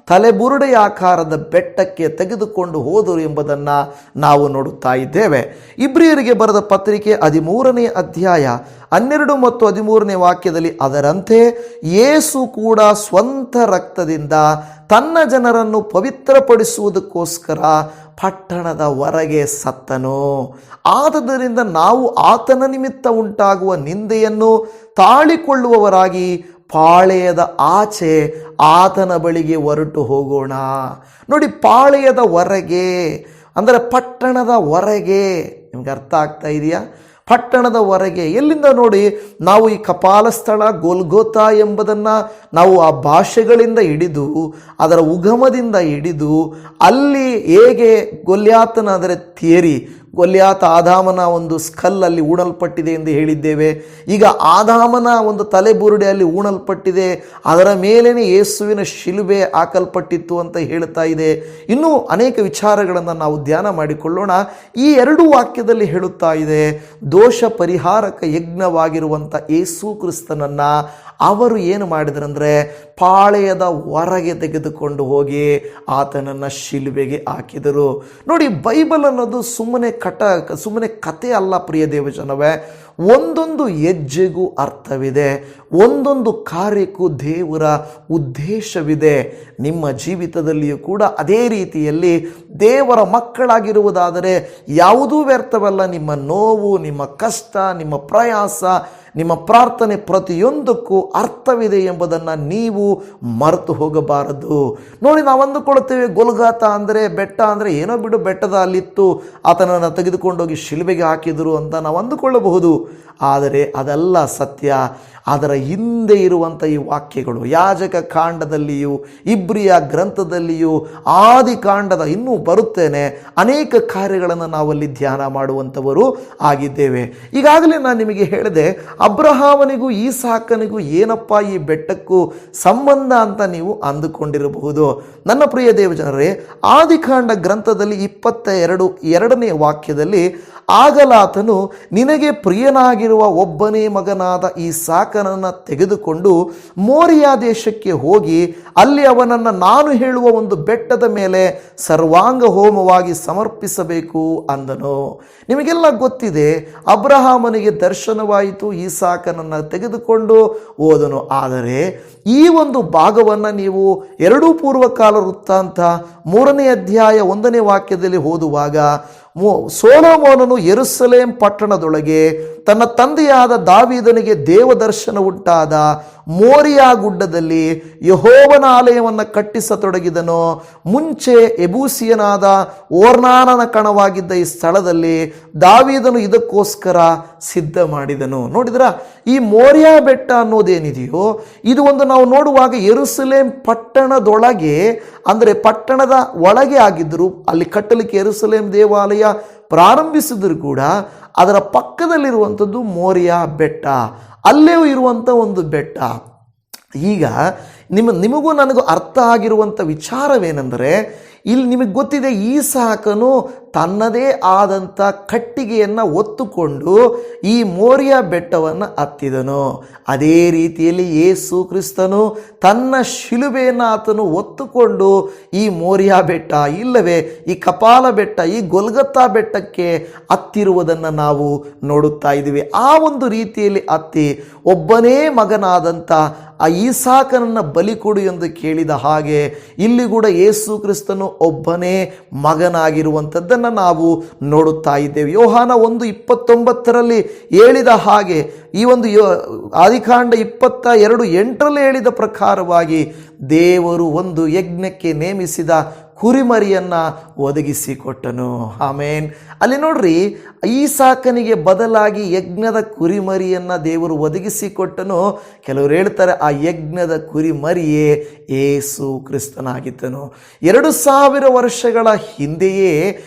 ತಲೆಬುರುಡೆಯ ಆಕಾರದ ಬೆಟ್ಟಕ್ಕೆ ತೆಗೆದುಕೊಂಡು ಹೋದರು ಎಂಬುದನ್ನು ನಾವು ನೋಡುತ್ತಾ ಇದ್ದೇವೆ. ಇಬ್ರಿಯರಿಗೆ ಬರೆದ ಪತ್ರಿಕೆ 13ನೇ ಅಧ್ಯಾಯ 12 ಮತ್ತು 13ನೇ ವಾಕ್ಯದಲ್ಲಿ, ಅದರಂತೆ ಯೇಸು ಕೂಡ ಸ್ವಂತ ರಕ್ತದಿಂದ ತನ್ನ ಜನರನ್ನು ಪವಿತ್ರಪಡಿಸುವುದಕ್ಕೋಸ್ಕರ ಪಟ್ಟಣದ ಹೊರಗೆ ಸತ್ತನು. ಆದುದರಿಂದ ನಾವು ಆತನ ನಿಮಿತ್ತ ಉಂಟಾಗುವ ನಿಂದೆಯನ್ನು ತಾಳಿಕೊಳ್ಳುವವರಾಗಿ ಪಾಳೆಯದ ಆಚೆ ಆತನ ಬಳಿಗೆ ಹೊರಟು ಹೋಗೋಣ. ನೋಡಿ, ಪಾಳೆಯದ ಹೊರಗೆ ಅಂದರೆ ಪಟ್ಟಣದ ಹೊರಗೆ. ನಿಮ್ಗೆ ಅರ್ಥ ಆಗ್ತಾ ಇದೆಯಾ? ಪಟ್ಟಣದ ಹೊರಗೆ ಎಲ್ಲಿಂದ? ನೋಡಿ, ನಾವು ಈ ಕಪಾಲ ಸ್ಥಳ ಗೊಲ್ಗೊಥಾ ಎಂಬುದನ್ನು ನಾವು ಆ ಭಾಷೆಗಳಿಂದ ಹಿಡಿದು ಅದರ ಉಗಮದಿಂದ ಹಿಡಿದು ಅಲ್ಲಿ ಹೇಗೆ ಗೊಲ್ಯಾತನ ಅಂದರೆ ಥಿಯರಿ, ಗೊಲ್ಯಾತ ಆದಾಮನ ಒಂದು ಸ್ಕಲ್ಲಲ್ಲಿ ಊಣಲ್ಪಟ್ಟಿದೆ ಎಂದು ಹೇಳಿದ್ದೇವೆ. ಈಗ ಆದಾಮನ ಒಂದು ತಲೆಬುರುಡೆಯಲ್ಲಿ ಊಣಲ್ಪಟ್ಟಿದೆ, ಅದರ ಮೇಲೇನೆ ಯೇಸುವಿನ ಶಿಲುಬೆ ಹಾಕಲ್ಪಟ್ಟಿತ್ತು ಅಂತ ಹೇಳ್ತಾ ಇದೆ. ಇನ್ನೂ ಅನೇಕ ವಿಚಾರಗಳನ್ನು ನಾವು ಧ್ಯಾನ ಮಾಡಿಕೊಳ್ಳೋಣ. ಈ 2 ವಾಕ್ಯದಲ್ಲಿ ಹೇಳುತ್ತಾ ಇದೆ, ದೋಷ ಪರಿಹಾರಕ ಯಜ್ಞವಾಗಿರುವಂಥ ಯೇಸು ಕ್ರಿಸ್ತನನ್ನು ಅವರು ಏನು ಮಾಡಿದ್ರಂದರೆ ಪಾಳೆಯದ ಹೊರಗೆ ತೆಗೆದುಕೊಂಡು ಹೋಗಿ ಆತನನ್ನು ಶಿಲುಬೆಗೆ ಹಾಕಿದರು. ನೋಡಿ, ಬೈಬಲ್ ಅನ್ನೋದು ಸುಮ್ಮನೆ ಕತೆ ಅಲ್ಲ ಪ್ರಿಯ ದೇವಜನವೇ. ಒಂದೊಂದು ಹೆಜ್ಜೆಗೂ ಅರ್ಥವಿದೆ, ಒಂದೊಂದು ಕಾರ್ಯಕ್ಕೂ ದೇವರ ಉದ್ದೇಶವಿದೆ. ನಿಮ್ಮ ಜೀವಿತದಲ್ಲಿಯೂ ಕೂಡ ಅದೇ ರೀತಿಯಲ್ಲಿ ದೇವರ ಮಕ್ಕಳಾಗಿರುವುದಾದರೆ ಯಾವುದೂ ವ್ಯರ್ಥವಲ್ಲ. ನಿಮ್ಮ ನೋವು, ನಿಮ್ಮ ಕಷ್ಟ, ನಿಮ್ಮ ಪ್ರಯಾಸ, ನಿಮ್ಮ ಪ್ರಾರ್ಥನೆ ಪ್ರತಿಯೊಂದಕ್ಕೂ ಅರ್ಥವಿದೆ ಎಂಬುದನ್ನು ನೀವು ಮರೆತು ಹೋಗಬಾರದು. ನೋಡಿ, ನಾವು ಅಂದುಕೊಳ್ಳುತ್ತೇವೆ ಗೊಲ್ಗೊಥಾ ಅಂದರೆ ಬೆಟ್ಟ ಅಂದರೆ ಏನೋ ಬಿಡು, ಬೆಟ್ಟದ ಅಲ್ಲಿತ್ತು, ಆತನನ್ನು ತೆಗೆದುಕೊಂಡೋಗಿ ಶಿಲುಬೆಗೆ ಹಾಕಿದರು ಅಂತ ನಾವು ಅಂದುಕೊಳ್ಳಬಹುದು. ಆದರೆ ಅದಲ್ಲ ಸತ್ಯ. ಅದರ ಹಿಂದೆ ಇರುವಂಥ ಈ ವಾಕ್ಯಗಳು ಯಾಜಕ ಕಾಂಡದಲ್ಲಿಯೂ ಇಬ್ರಿಯ ಗ್ರಂಥದಲ್ಲಿಯೂ ಆದಿಕಾಂಡದ ಇನ್ನೂ ಬರುತ್ತೇನೆ ಅನೇಕ ಕಾರ್ಯಗಳನ್ನು ನಾವಲ್ಲಿ ಧ್ಯಾನ ಮಾಡುವಂಥವರು ಆಗಿದ್ದೇವೆ. ಈಗಾಗಲೇ ನಾನು ನಿಮಗೆ ಹೇಳಿದೆ, ಅಬ್ರಹಾಮನಿಗೂ ಈಸಾಕನಿಗೂ ಏನಪ್ಪ ಈ ಬೆಟ್ಟಕ್ಕೂ ಸಂಬಂಧ ಅಂತ ನೀವು ಅಂದುಕೊಂಡಿರಬಹುದು. ನನ್ನ ಪ್ರಿಯ ದೇವಜನರೇ, ಆದಿಕಾಂಡ ಗ್ರಂಥದಲ್ಲಿ 22ನೇ ವಾಕ್ಯದಲ್ಲಿ, ಆಗಲಾತನು ನಿನಗೆ ಪ್ರಿಯನಾಗಿರುವ ಒಬ್ಬನೇ ಮಗನಾದ ಈ ಸಾಕನನ್ನು ತೆಗೆದುಕೊಂಡು ಮೋರಿಯಾ ದೇಶಕ್ಕೆ ಹೋಗಿ ಅಲ್ಲಿ ಅವನನ್ನು ನಾನು ಹೇಳುವ ಒಂದು ಬೆಟ್ಟದ ಮೇಲೆ ಸರ್ವಾಂಗ ಹೋಮವಾಗಿ ಸಮರ್ಪಿಸಬೇಕು ಅಂದನು. ನಿಮಗೆಲ್ಲ ಗೊತ್ತಿದೆ, ಅಬ್ರಹಾಮನಿಗೆ ದರ್ಶನವಾಯಿತು, ಈ ಸಾಕನನ್ನು ತೆಗೆದುಕೊಂಡು ಹೋದನು. ಆದರೆ ಈ ಒಂದು ಭಾಗವನ್ನು ನೀವು 2 ಪೂರ್ವಕಾಲ ವೃತ್ತಾಂತ 3ನೇ ಅಧ್ಯಾಯ 1ನೇ ವಾಕ್ಯದಲ್ಲಿ ಓದುವಾಗ, ಸೊಲೊಮೋನನು ಯೆರೂಸಲೇಮ್ ಪಟ್ಟಣದೊಳಗೆ ತನ್ನ ತಂದೆಯಾದ ದಾವೀದನಿಗೆ ದೇವದರ್ಶನ ಉಂಟಾದ ಮೋರಿಯಾ ಗುಡ್ಡದಲ್ಲಿ ಯೆಹೋವನ ಆಲಯವನ್ನು ಕಟ್ಟಿಸತೊಡಗಿದನು. ಮುಂಚೆ ಎಬೂಸಿಯನಾದ ಓರ್ನಾನನ ಕಣವಾಗಿದ್ದ ಈ ಸ್ಥಳದಲ್ಲಿ ದಾವೀದನು ಇದಕ್ಕೋಸ್ಕರ ಸಿದ್ಧ ಮಾಡಿದನು. ನೋಡಿದ್ರ, ಈ ಮೋರಿಯಾ ಬೆಟ್ಟ ಅನ್ನೋದೇನಿದೆಯೋ ಇದು ಒಂದು ನಾವು ನೋಡುವಾಗ ಯೆರೂಸಲೇಮ್ ಪಟ್ಟಣದೊಳಗೆ, ಅಂದರೆ ಪಟ್ಟಣದ ಒಳಗೆ ಆಗಿದ್ದರು. ಅಲ್ಲಿ ಕಟ್ಟಲಿಕ್ಕೆ ಯೆರೂಸಲೇಮ್ ದೇವಾಲಯ ಪ್ರಾರಂಭಿಸಿದ್ರು ಕೂಡ ಅದರ ಪಕ್ಕದಲ್ಲಿರುವಂಥದ್ದು ಮೋರಿಯಾ ಬೆಟ್ಟ, ಅಲ್ಲೇ ಇರುವಂಥ ಒಂದು ಬೆಟ್ಟ. ಈಗ ನಿಮಗೂ ನನಗೂ ಅರ್ಥ ಆಗಿರುವಂಥ ವಿಚಾರವೇನೆಂದರೆ, ಇಲ್ಲಿ ನಿಮಗೆ ಗೊತ್ತಿದೆ, ಈಸಾಕನು ತನ್ನದೇ ಆದಂಥ ಕಟ್ಟಿಗೆಯನ್ನು ಹೊತ್ತುಕೊಂಡು ಈ ಮೋರಿಯಾ ಬೆಟ್ಟವನ್ನು ಹತ್ತಿದನು. ಅದೇ ರೀತಿಯಲ್ಲಿ ಯೇಸು ಕ್ರಿಸ್ತನು ತನ್ನ ಶಿಲುಬೆಯನ್ನು ಆತನು ಹೊತ್ತುಕೊಂಡು ಈ ಮೋರಿಯಾ ಬೆಟ್ಟ, ಇಲ್ಲವೇ ಈ ಕಪಾಲ ಬೆಟ್ಟ, ಈ ಗೊಲ್ಗತ್ತಾ ಬೆಟ್ಟಕ್ಕೆ ಹತ್ತಿರುವುದನ್ನು ನಾವು ನೋಡುತ್ತಾ ಇದ್ದೀವಿ. ಆ ಒಂದು ರೀತಿಯಲ್ಲಿ ಹತ್ತಿ ಒಬ್ಬನೇ ಮಗನಾದಂಥ ಆ ಈಸಾಕನನ್ನು ಬಲಿ ಕೊಡು ಎಂದು ಕೇಳಿದ ಹಾಗೆ ಇಲ್ಲಿ ಕೂಡ ಯೇಸು ಕ್ರಿಸ್ತನು ಒಬ್ಬನೇ ಮಗನಾಗಿರುವಂಥದ್ದನ್ನು ನಾವು ನೋಡುತ್ತಾ ಇದ್ದೇವೆ. ಯೋಹಾನ 1:29 ಹೇಳಿದ ಹಾಗೆ, ಈ ಒಂದು ಆದಿಕಾಂಡ 22:8 ಹೇಳಿದ ಪ್ರಕಾರವಾಗಿ ದೇವರು ಒಂದು ಯಜ್ಞಕ್ಕೆ ನೇಮಿಸಿದ ಕುರಿಮರಿಯನ್ನು ಒದಗಿಸಿಕೊಟ್ಟನು. ಆಮೇನ್. ಅಲ್ಲಿ ನೋಡ್ರಿ, ಈಸಾಕನಿಗೆ ಬದಲಾಗಿ ಯಜ್ಞದ ಕುರಿಮರಿಯನ್ನು ದೇವರು ಒದಗಿಸಿಕೊಟ್ಟನು. ಕೆಲವರು ಹೇಳ್ತಾರೆ ಆ ಯಜ್ಞದ ಕುರಿಮರಿಯೇ ಯೇಸು ಕ್ರಿಸ್ತನಾಗಿದ್ದನು. 2000 ವರ್ಷಗಳ ಹಿಂದೆಯೇ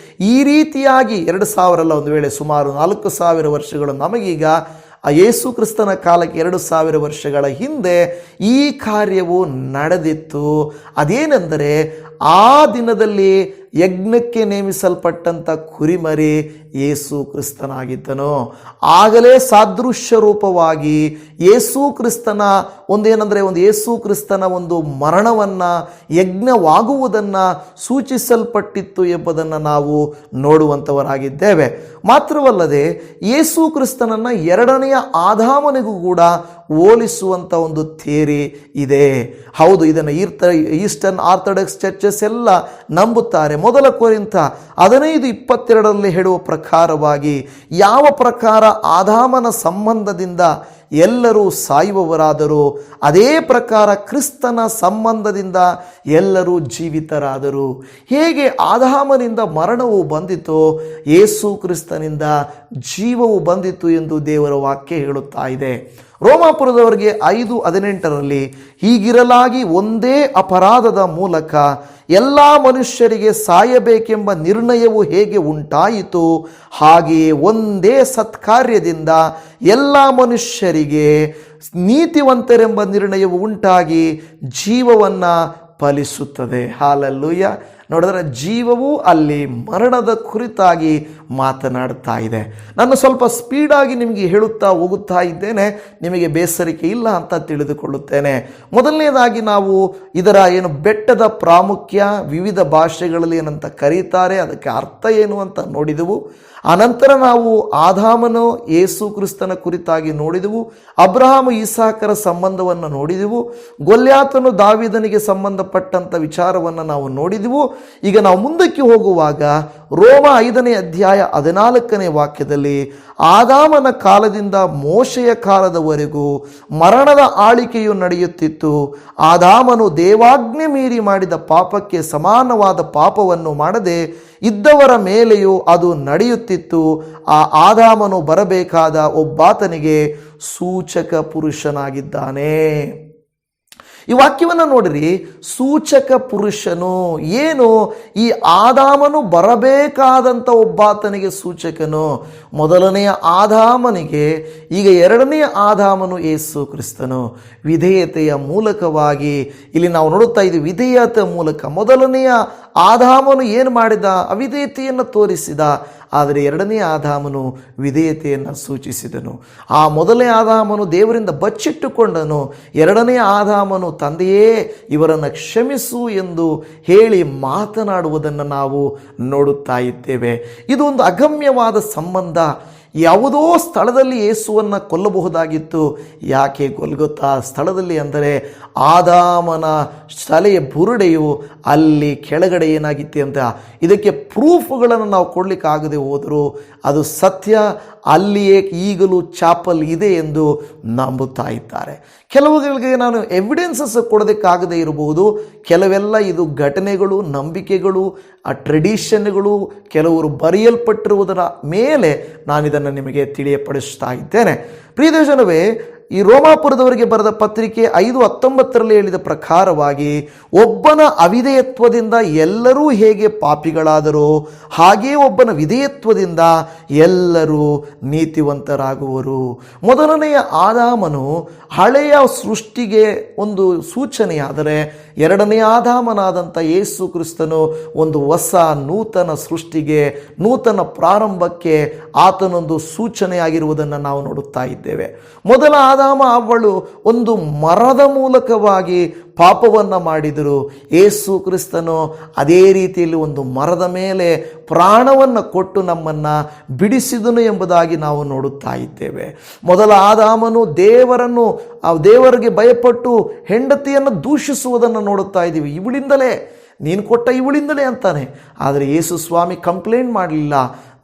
ಈ ರೀತಿಯಾಗಿ, 2000 ಅಲ್ಲ, ಒಂದು ವೇಳೆ ಸುಮಾರು 4000 ವರ್ಷಗಳು, ನಮಗೀಗ ಆ ಯೇಸು ಕ್ರಿಸ್ತನ ಕಾಲಕ್ಕೆ 2000 ವರ್ಷಗಳ ಹಿಂದೆ ಈ ಕಾರ್ಯವು ನಡೆದಿತ್ತು. ಅದೇನೆಂದರೆ, ಆ ದಿನದಲ್ಲಿ ಯಜ್ಞಕ್ಕೆ ನೇಮಿಸಲ್ಪಟ್ಟಂಥ ಕುರಿಮರಿ ಯೇಸು ಕ್ರಿಸ್ತನಾಗಿದ್ದನು. ಆಗಲೇ ಸಾದೃಶ್ಯ ರೂಪವಾಗಿ ಯೇಸು ಕ್ರಿಸ್ತನ ಒಂದು ಯೇಸು ಕ್ರಿಸ್ತನ ಒಂದು ಮರಣವನ್ನು, ಯಜ್ಞವಾಗುವುದನ್ನು ಸೂಚಿಸಲ್ಪಟ್ಟಿತ್ತು ಎಂಬುದನ್ನು ನಾವು ನೋಡುವಂಥವರಾಗಿದ್ದೇವೆ. ಮಾತ್ರವಲ್ಲದೆ ಯೇಸು ಕ್ರಿಸ್ತನನ್ನು 2ನೇ ಆದಾಮನಿಗೂ ಕೂಡ ಹೋಲಿಸುವಂಥ ಒಂದು ಥಿಯರಿ ಇದೆ. ಹೌದು, ಇದನ್ನು ಈಸ್ಟರ್ನ್ ಆರ್ಥೋಡಾಕ್ಸ್ ಚರ್ಚಸ್ ಎಲ್ಲ ನಂಬುತ್ತಾರೆ. ಮೊದಲ ಕೊರಿಂಥ 15:22 ಹೇಳುವ ಪ್ರಕಾರವಾಗಿ, ಯಾವ ಪ್ರಕಾರ ಆದಾಮನ ಸಂಬಂಧದಿಂದ ಎಲ್ಲರೂ ಸಾಯುವವರಾದರು, ಅದೇ ಪ್ರಕಾರ ಕ್ರಿಸ್ತನ ಸಂಬಂಧದಿಂದ ಎಲ್ಲರೂ ಜೀವಿತರಾದರು. ಹೇಗೆ ಆದಾಮನಿಂದ ಮರಣವು ಬಂದಿತೋ, ಯೇಸು ಕ್ರಿಸ್ತನಿಂದ ಜೀವವು ಬಂದಿತು ಎಂದು ದೇವರ ವಾಕ್ಯ ಹೇಳುತ್ತಾ ಇದೆ. ರೋಮಾಪುರದವರಿಗೆ 5:18 ಹೀಗಿರಲಾಗಿ ಒಂದೇ ಅಪರಾಧದ ಮೂಲಕ ಎಲ್ಲ ಮನುಷ್ಯರಿಗೆ ಸಾಯಬೇಕೆಂಬ ನಿರ್ಣಯವು ಹೇಗೆ ಉಂಟಾಯಿತು, ಹಾಗೆಯೇ ಒಂದೇ ಸತ್ಕಾರ್ಯದಿಂದ ಎಲ್ಲ ಮನುಷ್ಯರಿಗೆ ನೀತಿವಂತರೆಂಬ ನಿರ್ಣಯವು ಉಂಟಾಗಿ ಜೀವವನ್ನು ಫಲಿಸುತ್ತದೆ. ಹಾಲೆಲೂಯ. ನೋಡಿದ್ರೆ, ಜೀವವು ಅಲ್ಲಿ ಮರಣದ ಕುರಿತಾಗಿ ಮಾತನಾಡ್ತಾ ಇದೆ. ನಾನು ಸ್ವಲ್ಪ ಸ್ಪೀಡಾಗಿ ನಿಮಗೆ ಹೇಳುತ್ತಾ ಹೋಗುತ್ತಾ ಇದ್ದೇನೆ, ನಿಮಗೆ ಬೇಸರಿಕೆ ಇಲ್ಲ ಅಂತ ತಿಳಿದುಕೊಳ್ಳುತ್ತೇನೆ. ಮೊದಲನೇದಾಗಿ ನಾವು ಇದರ ಬೆಟ್ಟದ ಪ್ರಾಮುಖ್ಯ, ವಿವಿಧ ಭಾಷೆಗಳಲ್ಲಿ ಏನಂತ ಕರೀತಾರೆ, ಅದಕ್ಕೆ ಅರ್ಥ ಏನು ಅಂತ ನೋಡಿದೆವು. ಅನಂತರ ನಾವು ಆದಾಮನು ಯೇಸು ಕ್ರಿಸ್ತನ ಕುರಿತಾಗಿ ನೋಡಿದೆವು. ಅಬ್ರಹಾಮ ಈಸಾಕರ ಸಂಬಂಧವನ್ನು ನೋಡಿದೆವು. ಗೊಲ್ಯಾತನು ದಾವೀದನಿಗೆ ಸಂಬಂಧಪಟ್ಟಂಥ ವಿಚಾರವನ್ನು ನಾವು ನೋಡಿದೆವು. ಈಗ ನಾವು ಮುಂದಕ್ಕೆ ಹೋಗುವಾಗ ರೋಮ 5ನೇ ಅಧ್ಯಾಯ 14ನೇ ವಾಕ್ಯದಲ್ಲಿ ಆದಾಮನ ಕಾಲದಿಂದ ಮೋಶೆಯ ಕಾಲದವರೆಗೂ ಮರಣದ ಆಳಿಕೆಯು ನಡೆಯುತ್ತಿತ್ತು. ಆದಾಮನು ದೇವಾಜ್ಞೆ ಮೀರಿ ಮಾಡಿದ ಪಾಪಕ್ಕೆ ಸಮಾನವಾದ ಪಾಪವನ್ನು ಮಾಡದೆ ಇದ್ದವರ ಮೇಲೆಯೂ ಅದು ನಡೆಯುತ್ತಿತ್ತು. ಆ ಆದಾಮನು ಬರಬೇಕಾದ ಒಬ್ಬಾತನಿಗೆ ಸೂಚಕ ಪುರುಷನಾಗಿದ್ದಾನೆ. ಈ ವಾಕ್ಯವನ್ನು ನೋಡಿರಿ, ಸೂಚಕ ಪುರುಷನು ಏನು? ಈ ಆದಾಮನು ಬರಬೇಕಾದಂಥ ಒಬ್ಬಾತನಿಗೆ ಸೂಚಕನು. ಮೊದಲನೆಯ ಆದಾಮನಿಗೆ ಈಗ ಎರಡನೆಯ ಆದಾಮನು ಯೇಸು ಕ್ರಿಸ್ತನು. ವಿಧೇಯತೆಯ ಮೂಲಕವಾಗಿ ಇಲ್ಲಿ ನಾವು ನೋಡುತ್ತಾ ಇದ್ದೀವಿ. ವಿಧೇಯತೆಯ ಮೂಲಕ ಮೊದಲನೆಯ ಆದಾಮನು ಏನು ಮಾಡಿದ? ಅವಿಧೇಯತೆಯನ್ನು ತೋರಿಸಿದ. ಆದರೆ ಎರಡನೆಯ ಆದಾಮನು ವಿಧೇಯತೆಯನ್ನು ಸೂಚಿಸಿದನು. ಆ ಮೊದಲನೇ ಆದಾಮನು ದೇವರಿಂದ ಬಚ್ಚಿಟ್ಟುಕೊಂಡನು. ಎರಡನೆಯ ಆದಾಮನು ತಂದೆಯೇ ಇವರನ್ನು ಕ್ಷಮಿಸು ಎಂದು ಹೇಳಿ ಮಾತನಾಡುವುದನ್ನು ನಾವು ನೋಡುತ್ತಾ ಇದ್ದೇವೆ. ಇದು ಒಂದು ಅಗಮ್ಯವಾದ ಸಂಬಂಧ. ಯಾವುದೋ ಸ್ಥಳದಲ್ಲಿ ಯೇಸುವನ್ನು ಕೊಲ್ಲಬಹುದಾಗಿತ್ತು. ಯಾಕೆ ಗೊಲ್ಗೊತ್ತಾ ಸ್ಥಳದಲ್ಲಿ ಅಂದರೆ ಆದಾಮನ ತಲೆಯ ಬುರುಡೆಯು ಅಲ್ಲಿ ಕೆಳಗಡೆ ಏನಾಗಿತ್ತು ಅಂತ ಇದಕ್ಕೆ ಪ್ರೂಫ್ಗಳನ್ನು ನಾವು ಕೊಡಲಿಕ್ಕಾಗದೆ ಹೋದರೂ ಅದು ಸತ್ಯ. ಅಲ್ಲಿಯೇ ಈಗಲೂ ಚಾಪಲ್ ಇದೆ ಎಂದು ನಂಬುತ್ತಾ ಇದ್ದಾರೆ. ಕೆಲವುಗಳಿಗೆ ನಾನು ಎವಿಡೆನ್ಸಸ್ ಕೊಡೋದಕ್ಕಾಗದೇ ಇರಬಹುದು. ಕೆಲವೆಲ್ಲ ಇದು ಘಟನೆಗಳು, ನಂಬಿಕೆಗಳು, ಟ್ರೆಡಿಷನ್ಗಳು, ಕೆಲವರು ಬರೆಯಲ್ಪಟ್ಟಿರುವುದರ ಮೇಲೆ ನಾನಿದನ್ನು ನಿಮಗೆ ತಿಳಿಯಪಡಿಸ್ತಾ ಇದ್ದೇನೆ. ಪ್ರಿಯ ಜನವೇ, ಈ ರೋಮಾಪುರದವರಿಗೆ ಬರೆದ ಪತ್ರಿಕೆ 5:19 ಹೇಳಿದ ಪ್ರಕಾರವಾಗಿ ಒಬ್ಬನ ಅವಿಧೇಯತ್ವದಿಂದ ಎಲ್ಲರೂ ಹೇಗೆ ಪಾಪಿಗಳಾದರೋ ಹಾಗೇ ಒಬ್ಬನ ವಿಧೇಯತ್ವದಿಂದ ಎಲ್ಲರೂ ನೀತಿವಂತರಾಗುವರು. ಮೊದಲನೆಯ ಆದಾಮನು ಹಳೆಯ ಸೃಷ್ಟಿಗೆ ಒಂದು ಸೂಚನೆಯಾದರೆ ಎರಡನೆಯ ಆದಾಮನಾದಂಥ ಯೇಸು ಕ್ರಿಸ್ತನು ಒಂದು ಹೊಸ ನೂತನ ಸೃಷ್ಟಿಗೆ, ನೂತನ ಪ್ರಾರಂಭಕ್ಕೆ ಆತನೊಂದು ಸೂಚನೆಯಾಗಿರುವುದನ್ನು ನಾವು ನೋಡುತ್ತಾ ಇದ್ದೇವೆ. ಮೊದಲ ಆದಾಮ ಅವಳು ಒಂದು ಮರದ ಮೂಲಕವಾಗಿ ಪಾಪವನ್ನು ಮಾಡಿದರು. ಯೇಸು ಕ್ರಿಸ್ತನು ಅದೇ ರೀತಿಯಲ್ಲಿ ಒಂದು ಮರದ ಮೇಲೆ ಪ್ರಾಣವನ್ನು ಕೊಟ್ಟು ನಮ್ಮನ್ನು ಬಿಡಿಸಿದನು ಎಂಬುದಾಗಿ ನಾವು ನೋಡುತ್ತಾ ಇದ್ದೇವೆ. ಮೊದಲ ಆದಾಮನು ದೇವರಿಗೆ ಭಯಪಟ್ಟು ಹೆಂಡತಿಯನ್ನು ದೂಷಿಸುವುದನ್ನು ನೋಡುತ್ತಾ ಇದ್ದೀವಿ. ಇವಳಿಂದಲೇ, ನೀನು ಕೊಟ್ಟ ಇವಳಿಂದಲೇ ಅಂತಾನೆ. ಆದರೆ ಯೇಸು ಸ್ವಾಮಿ ಕಂಪ್ಲೇಂಟ್ ಮಾಡಲಿಲ್ಲ.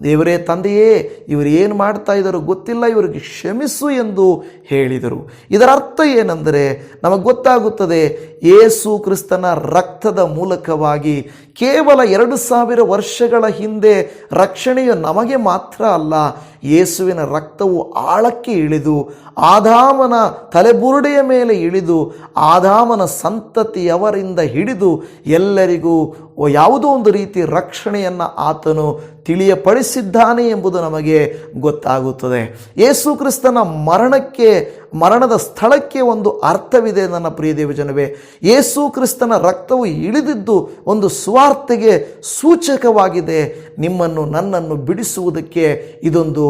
ದೇವರೇ, ತಂದೆಯೇ, ಇವರು ಏನು ಮಾಡ್ತಾ ಇದ್ದಾರೋ ಗೊತ್ತಿಲ್ಲ, ಇವರಿಗೆ ಕ್ಷಮಿಸು ಎಂದು ಹೇಳಿದರು. ಇದರ ಅರ್ಥ ಏನೆಂದರೆ ನಮಗೆ ಗೊತ್ತಾಗುತ್ತದೆ, ಯೇಸು ಕ್ರಿಸ್ತನ ರಕ್ತದ ಮೂಲಕವಾಗಿ ಕೇವಲ 2000 ವರ್ಷಗಳ ಹಿಂದೆ ರಕ್ಷಣೆಯು ನಮಗೆ ಮಾತ್ರ ಅಲ್ಲ, ಯೇಸುವಿನ ರಕ್ತವು ಆಳಕ್ಕೆ ಇಳಿದು ಆದಾಮನ ತಲೆಬುರುಡೆಯ ಮೇಲೆ ಇಳಿದು ಆದಾಮನ ಸಂತತಿಯವರಿಂದ ಹಿಡಿದು ಎಲ್ಲರಿಗೂ ಯಾವುದೋ ಒಂದು ರೀತಿ ರಕ್ಷಣೆಯನ್ನು ಆತನು ತಿಳಿಯಪಡಿಸಿದ್ದಾನೆ ಎಂಬುದು ನಮಗೆ ಗೊತ್ತಾಗುತ್ತದೆ. ಯೇಸು ಕ್ರಿಸ್ತನ ಮರಣದ ಸ್ಥಳಕ್ಕೆ ಒಂದು ಅರ್ಥವಿದೆ ನನ್ನ ಪ್ರಿಯ ದೇವಜನವೇ. ಯೇಸು ಕ್ರಿಸ್ತನ ರಕ್ತವು ಇಳಿದಿದ್ದು ಒಂದು ಸ್ವಾರ್ಥೆಗೆ ಸೂಚಕವಾಗಿದೆ. ನಿಮ್ಮನ್ನು ನನ್ನನ್ನು ಬಿಡಿಸುವುದಕ್ಕೆ ಇದೊಂದು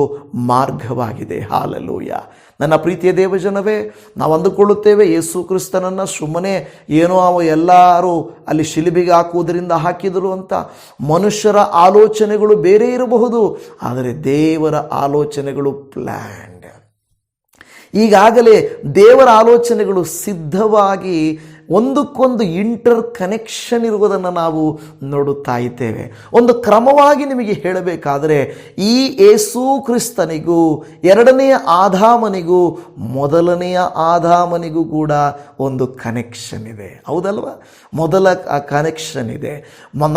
ಮಾರ್ಗವಾಗಿದೆ. ಹಾಲೆಲೂಯ. ನನ್ನ ಪ್ರೀತಿಯ ದೇವಜನವೇ, ನಾವು ಅಂದುಕೊಳ್ಳುತ್ತೇವೆ ಯೇಸು ಕ್ರಿಸ್ತನನ್ನು ಸುಮ್ಮನೆ ಏನೋ ಎಲ್ಲರೂ ಅಲ್ಲಿ ಶಿಲುಬೆಗೆ ಹಾಕುವುದರಿಂದ ಹಾಕಿದರು ಅಂತ. ಮನುಷ್ಯರ ಆಲೋಚನೆಗಳು ಬೇರೆ ಇರಬಹುದು, ಆದರೆ ದೇವರ ಆಲೋಚನೆಗಳು ಪ್ಲ್ಯಾನ್ಡ್. ಈಗಾಗಲೇ ದೇವರ ಆಲೋಚನೆಗಳು ಸಿದ್ಧವಾಗಿ ಒಂದಕ್ಕೊಂದು ಇಂಟರ್ ಕನೆಕ್ಷನ್ ಇರುವುದನ್ನು ನಾವು ನೋಡುತ್ತಾ ಇದ್ದೇವೆ. ಒಂದು ಕ್ರಮವಾಗಿ ನಿಮಗೆ ಹೇಳಬೇಕಾದರೆ ಈ ಯೇಸು ಕ್ರಿಸ್ತನಿಗೂ ಎರಡನೆಯ ಆದಾಮನಿಗೂ ಮೊದಲನೆಯ ಆದಾಮನಿಗೂ ಕೂಡ ಒಂದು ಕನೆಕ್ಷನ್ ಇದೆ, ಹೌದಲ್ವ? ಮೊದಲ ಕನೆಕ್ಷನ್ ಇದೆ.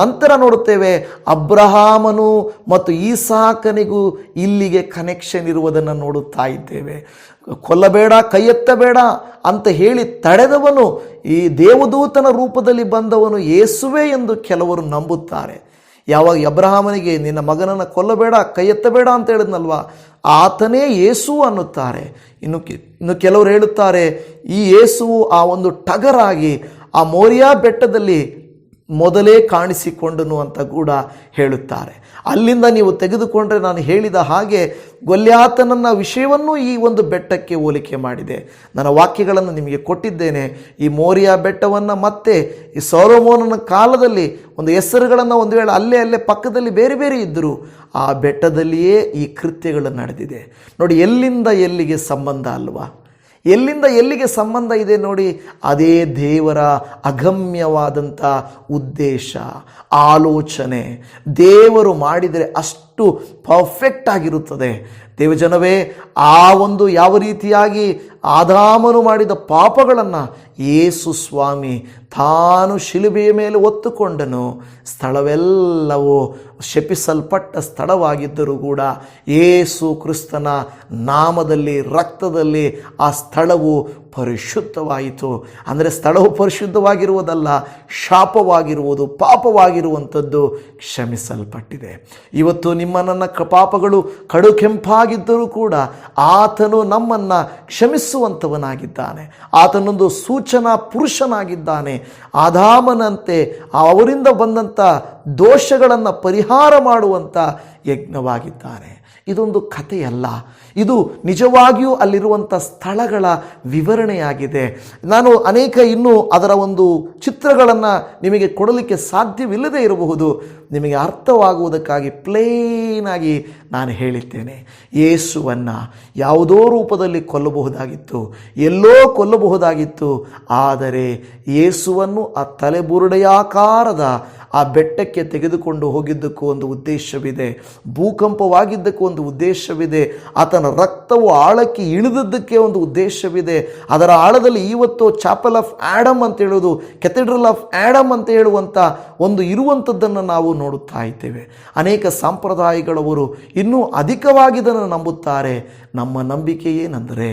ನಂತರ ನೋಡುತ್ತೇವೆ ಅಬ್ರಹಾಮನು ಮತ್ತು ಈಸಾಕನಿಗೂ ಇಲ್ಲಿಗೆ ಕನೆಕ್ಷನ್ ಇರುವುದನ್ನು ನೋಡುತ್ತಾ ಇದ್ದೇವೆ. ಕೊಲ್ಲಬೇಡ, ಕೈ ಎತ್ತಬೇಡ ಅಂತ ಹೇಳಿ ತಡೆದವನು, ಈ ದೇವದೂತನ ರೂಪದಲ್ಲಿ ಬಂದವನು ಯೇಸುವೆ ಎಂದು ಕೆಲವರು ನಂಬುತ್ತಾರೆ. ಯಾವಾಗ ಅಬ್ರಹಾಮನಿಗೆ ನಿನ್ನ ಮಗನನ್ನು ಕೊಲ್ಲಬೇಡ, ಕೈ ಎತ್ತಬೇಡ ಅಂತ ಹೇಳಿದ್ನಲ್ವ, ಆತನೇ ಯೇಸು ಅನ್ನುತ್ತಾರೆ. ಇನ್ನು ಕೆಲವರು ಹೇಳುತ್ತಾರೆ ಈ ಯೇಸುವು ಆ ಒಂದು ಟಗರಾಗಿ ಆ ಮೋರಿಯಾ ಬೆಟ್ಟದಲ್ಲಿ ಮೊದಲೇ ಕಾಣಿಸಿಕೊಂಡನು ಅಂತ ಕೂಡ ಹೇಳುತ್ತಾರೆ. ಅಲ್ಲಿಂದ ನೀವು ತೆಗೆದುಕೊಂಡ್ರೆ ನಾನು ಹೇಳಿದ ಹಾಗೆ ಗೊಲ್ಯಾತನನ್ನ ವಿಷಯವನ್ನು ಈ ಒಂದು ಬೆಟ್ಟಕ್ಕೆ ಹೋಲಿಕೆ ಮಾಡಿದೆ. ನನ್ನ ವಾಕ್ಯಗಳನ್ನು ನಿಮಗೆ ಕೊಟ್ಟಿದ್ದೇನೆ. ಈ ಮೋರಿಯಾ ಬೆಟ್ಟವನ್ನು ಮತ್ತೆ ಈ ಸೊಲೊಮೋನನ ಕಾಲದಲ್ಲಿ ಒಂದು ಹೆಸರುಗಳನ್ನು ಒಂದು ವೇಳೆ ಅಲ್ಲೇ ಪಕ್ಕದಲ್ಲಿ ಬೇರೆ ಬೇರೆ ಇದ್ದರು, ಆ ಬೆಟ್ಟದಲ್ಲಿಯೇ ಈ ಕೃತ್ಯಗಳು ನಡೆದಿದೆ. ನೋಡಿ, ಎಲ್ಲಿಂದ ಎಲ್ಲಿಗೆ ಸಂಬಂಧ ಅಲ್ವಾ? ಎಲ್ಲಿಂದ ಎಲ್ಲಿಗೆ ಸಂಬಂಧ ಇದೆ ನೋಡಿ, ಅದೇ ದೇವರ ಅಗಮ್ಯವಾದಂಥ ಉದ್ದೇಶ, ಆಲೋಚನೆ. ದೇವರು ಮಾಡಿದರೆ ಅಷ್ಟು ಪರ್ಫೆಕ್ಟ್ ಆಗಿರುತ್ತದೆ. ದೇವಜನವೇ, ಆ ಒಂದು ಯಾವ ರೀತಿಯಾಗಿ ಆದಾಮನು ಮಾಡಿದ ಪಾಪಗಳನ್ನು ಯೇಸು ಸ್ವಾಮಿ ತಾನು ಶಿಲುಬೆಯ ಮೇಲೆ ಹೊತ್ತುಕೊಂಡನು. ಸ್ಥಳವೆಲ್ಲವೂ ಶಪಿಸಲ್ಪಟ್ಟ ಸ್ಥಳವಾಗಿದ್ದರೂ ಕೂಡ ಯೇಸು ಕ್ರಿಸ್ತನ ನಾಮದಲ್ಲಿ, ರಕ್ತದಲ್ಲಿ ಆ ಸ್ಥಳವು ಪರಿಶುದ್ಧವಾಯಿತು. ಅಂದರೆ ಸ್ಥಳವು ಪರಿಶುದ್ಧವಾಗಿರುವುದಲ್ಲ, ಶಾಪವಾಗಿರುವುದು, ಪಾಪವಾಗಿರುವಂಥದ್ದು ಕ್ಷಮಿಸಲ್ಪಟ್ಟಿದೆ. ಇವತ್ತು ನಿಮ್ಮ ನನ್ನ ಪಾಪಗಳು ಕಡು ಕೆಂಪಾಗಿದ್ದರೂ ಕೂಡ ಆತನು ನಮ್ಮನ್ನು ಕ್ಷಮಿಸುವಂಥವನಾಗಿದ್ದಾನೆ. ಆತನೊಂದು ಸೂಚನಾ ಪುರುಷನಾಗಿದ್ದಾನೆ. ಆದಾಮನಂತೆ ಅವರಿಂದ ಬಂದಂಥ ದೋಷಗಳನ್ನು ಪರಿಹಾರ ಮಾಡುವಂಥ ಯಜ್ಞವಾಗಿದ್ದಾನೆ. ಇದೊಂದು ಕಥೆಯಲ್ಲ, ಇದು ನಿಜವಾಗಿಯೂ ಅಲ್ಲಿರುವಂಥ ಸ್ಥಳಗಳ ವಿವರಣೆಯಾಗಿದೆ. ನಾನು ಅನೇಕ ಇನ್ನೂ ಅದರ ಒಂದು ಚಿತ್ರಗಳನ್ನು ನಿಮಗೆ ಕೊಡಲಿಕ್ಕೆ ಸಾಧ್ಯವಿಲ್ಲದೆ ಇರಬಹುದು. ನಿಮಗೆ ಅರ್ಥವಾಗುವುದಕ್ಕಾಗಿ ಪ್ಲೇನಾಗಿ ನಾನು ಹೇಳಿದ್ದೇನೆ. ಯೇಸುವನ್ನು ಯಾವುದೋ ರೂಪದಲ್ಲಿ ಕೊಲ್ಲಬಹುದಾಗಿತ್ತು, ಎಲ್ಲೋ ಕೊಲ್ಲಬಹುದಾಗಿತ್ತು. ಆದರೆ ಯೇಸುವನ್ನು ಆ ತಲೆಬುರುಡೆಯಾಕಾರದ ಆ ಬೆಟ್ಟಕ್ಕೆ ತೆಗೆದುಕೊಂಡು ಹೋಗಿದ್ದಕ್ಕೂ ಒಂದು ಉದ್ದೇಶವಿದೆ. ಭೂಕಂಪವಾಗಿದ್ದಕ್ಕೂ ಒಂದು ಉದ್ದೇಶವಿದೆ. ಆತನ ರಕ್ತವು ಆಳಕ್ಕೆ ಇಳಿದದ್ದಕ್ಕೆ ಒಂದು ಉದ್ದೇಶವಿದೆ. ಅದರ ಆಳದಲ್ಲಿ ಇವತ್ತು ಚಾಪಲ್ ಆಫ್ ಆಡಮ್ ಅಂತ ಹೇಳೋದು, ಕೆಥೆಡ್ರಲ್ ಆಫ್ ಆಡಮ್ ಅಂತ ಹೇಳುವಂಥ ಒಂದು ಇರುವಂಥದ್ದನ್ನು ನಾವು ನೋಡುತ್ತಾ ಇದ್ದೇವೆ. ಅನೇಕ ಸಂಪ್ರದಾಯಗಳವರು ಇನ್ನೂ ಅಧಿಕವಾಗಿ ಇದನ್ನು ನಂಬುತ್ತಾರೆ. ನಮ್ಮ ನಂಬಿಕೆ ಏನೆಂದರೆ,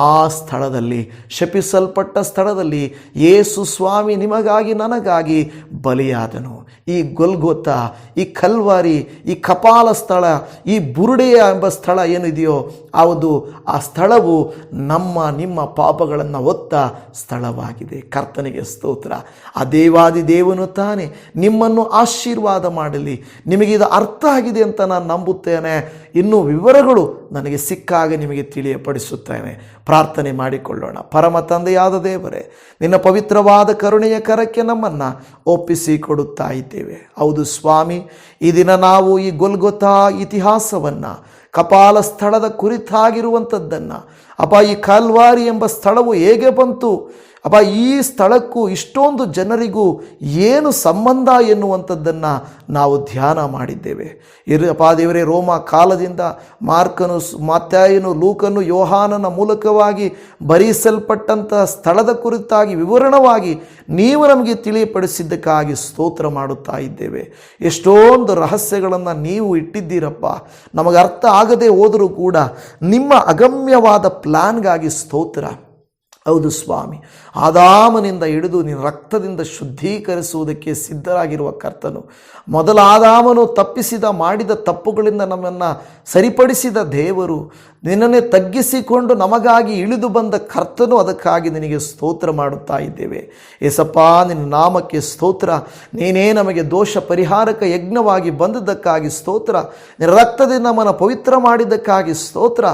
ಆ ಸ್ಥಳದಲ್ಲಿ, ಶಪಿಸಲ್ಪಟ್ಟ ಸ್ಥಳದಲ್ಲಿ ಯೇಸು ಸ್ವಾಮಿ ನಿಮಗಾಗಿ ನನಗಾಗಿ ಬಲಿಯಾದನು. ಈ ಗೊಲ್ಗೊಥಾ, ಈ ಕಲ್ವಾರಿ, ಈ ಕಪಾಲ ಸ್ಥಳ, ಈ ಬುರುಡೆಯ ಎಂಬ ಸ್ಥಳ ಏನಿದೆಯೋ ಆ ಸ್ಥಳವು ನಿಮ್ಮ ಪಾಪಗಳನ್ನು ಹೊತ್ತ ಸ್ಥಳವಾಗಿದೆ. ಕರ್ತನಿಗೆ ಸ್ತೋತ್ರ. ಆ ದೇವಾದಿ ದೇವನು ತಾನೇ ನಿಮ್ಮನ್ನು ಆಶೀರ್ವಾದ ಮಾಡಲಿ. ನಿಮಗೆ ಇದು ಅರ್ಥ ಆಗಿದೆ ಅಂತ ನಾನು ನಂಬುತ್ತೇನೆ. ಇನ್ನೂ ವಿವರಗಳು ನನಗೆ ಸಿಕ್ಕಾಗ ನಿಮಗೆ ತಿಳಿಯಪಡಿಸುತ್ತೇನೆ. ಪ್ರಾರ್ಥನೆ ಮಾಡಿಕೊಳ್ಳೋಣ. ಪರಮ ತಂದೆಯಾದ ದೇವರೇ, ನಿನ್ನ ಪವಿತ್ರವಾದ ಕರುಣೆಯ ಕರಕ್ಕೆ ನಮ್ಮನ್ನು ಒಪ್ಪಿಸಿಕೊಡುತ್ತಾ ಇದ್ದೇವೆ. ಹೌದು ಸ್ವಾಮಿ, ಈ ದಿನ ನಾವು ಈ ಗೊಲ್ಗೊಥಾ ಇತಿಹಾಸವನ್ನು, ಕಪಾಲ ಸ್ಥಳದ ಕುರಿತಾಗಿರುವಂಥದ್ದನ್ನು, ಈ ಕಲ್ವಾರಿ ಎಂಬ ಸ್ಥಳವು ಹೇಗೆ ಬಂತು, ಈ ಸ್ಥಳಕ್ಕೂ ಇಷ್ಟೊಂದು ಜನರಿಗೂ ಏನು ಸಂಬಂಧ ಎನ್ನುವಂಥದ್ದನ್ನು ನಾವು ಧ್ಯಾನ ಮಾಡಿದ್ದೇವೆ. ದೇವರೇ, ರೋಮ ಕಾಲದಿಂದ ಮಾರ್ಕನು, ಮತ್ತಾಯನು, ಲೂಕನು, ಯೋಹಾನನ ಮೂಲಕವಾಗಿ ಬರೆಸಲ್ಪಟ್ಟಂಥ ಸ್ಥಳದ ಕುರಿತಾಗಿ ವಿವರಣವಾಗಿ ನೀವು ನಮಗೆ ತಿಳಿಯಪಡಿಸಿದ್ದಕ್ಕಾಗಿ ಸ್ತೋತ್ರ ಮಾಡುತ್ತಾ ಇದ್ದೇವೆ. ಎಷ್ಟೊಂದು ರಹಸ್ಯಗಳನ್ನು ನೀವು ಇಟ್ಟಿದ್ದೀರಪ್ಪ. ನಮಗೆ ಅರ್ಥ ಆಗದೆ ಹೋದರೂ ಕೂಡ ನಿಮ್ಮ ಅಗಮ್ಯವಾದ ಪ್ಲಾನ್ಗಾಗಿ ಸ್ತೋತ್ರ. ಹೌದು ಸ್ವಾಮಿ, ಆದಾಮನಿಂದ ಹಿಡಿದು ನಿನ್ನ ರಕ್ತದಿಂದ ಶುದ್ಧೀಕರಿಸುವುದಕ್ಕೆ ಸಿದ್ಧರಾಗಿರುವ ಕರ್ತನು, ಮೊದಲ ಆದಾಮನು ಮಾಡಿದ ತಪ್ಪುಗಳಿಂದ ನಮ್ಮನ್ನು ಸರಿಪಡಿಸಿದ ದೇವರು, ನಿನ್ನನ್ನೇ ತಗ್ಗಿಸಿಕೊಂಡು ನಮಗಾಗಿ ಇಳಿದು ಬಂದ ಕರ್ತನು, ಅದಕ್ಕಾಗಿ ನಿನಗೆ ಸ್ತೋತ್ರ ಮಾಡುತ್ತಾ ಇದ್ದೇವೆ. ಏಸಪ್ಪ, ನಿನ್ನ ನಾಮಕ್ಕೆ ಸ್ತೋತ್ರ. ನೀನೇ ನಮಗೆ ದೋಷ ಪರಿಹಾರಕ ಯಜ್ಞವಾಗಿ ಬಂದದ್ದಕ್ಕಾಗಿ ಸ್ತೋತ್ರ. ನಿನ್ನ ರಕ್ತದಿಂದ ನಮ್ಮನ್ನು ಪವಿತ್ರ ಮಾಡಿದ್ದಕ್ಕಾಗಿ ಸ್ತೋತ್ರ.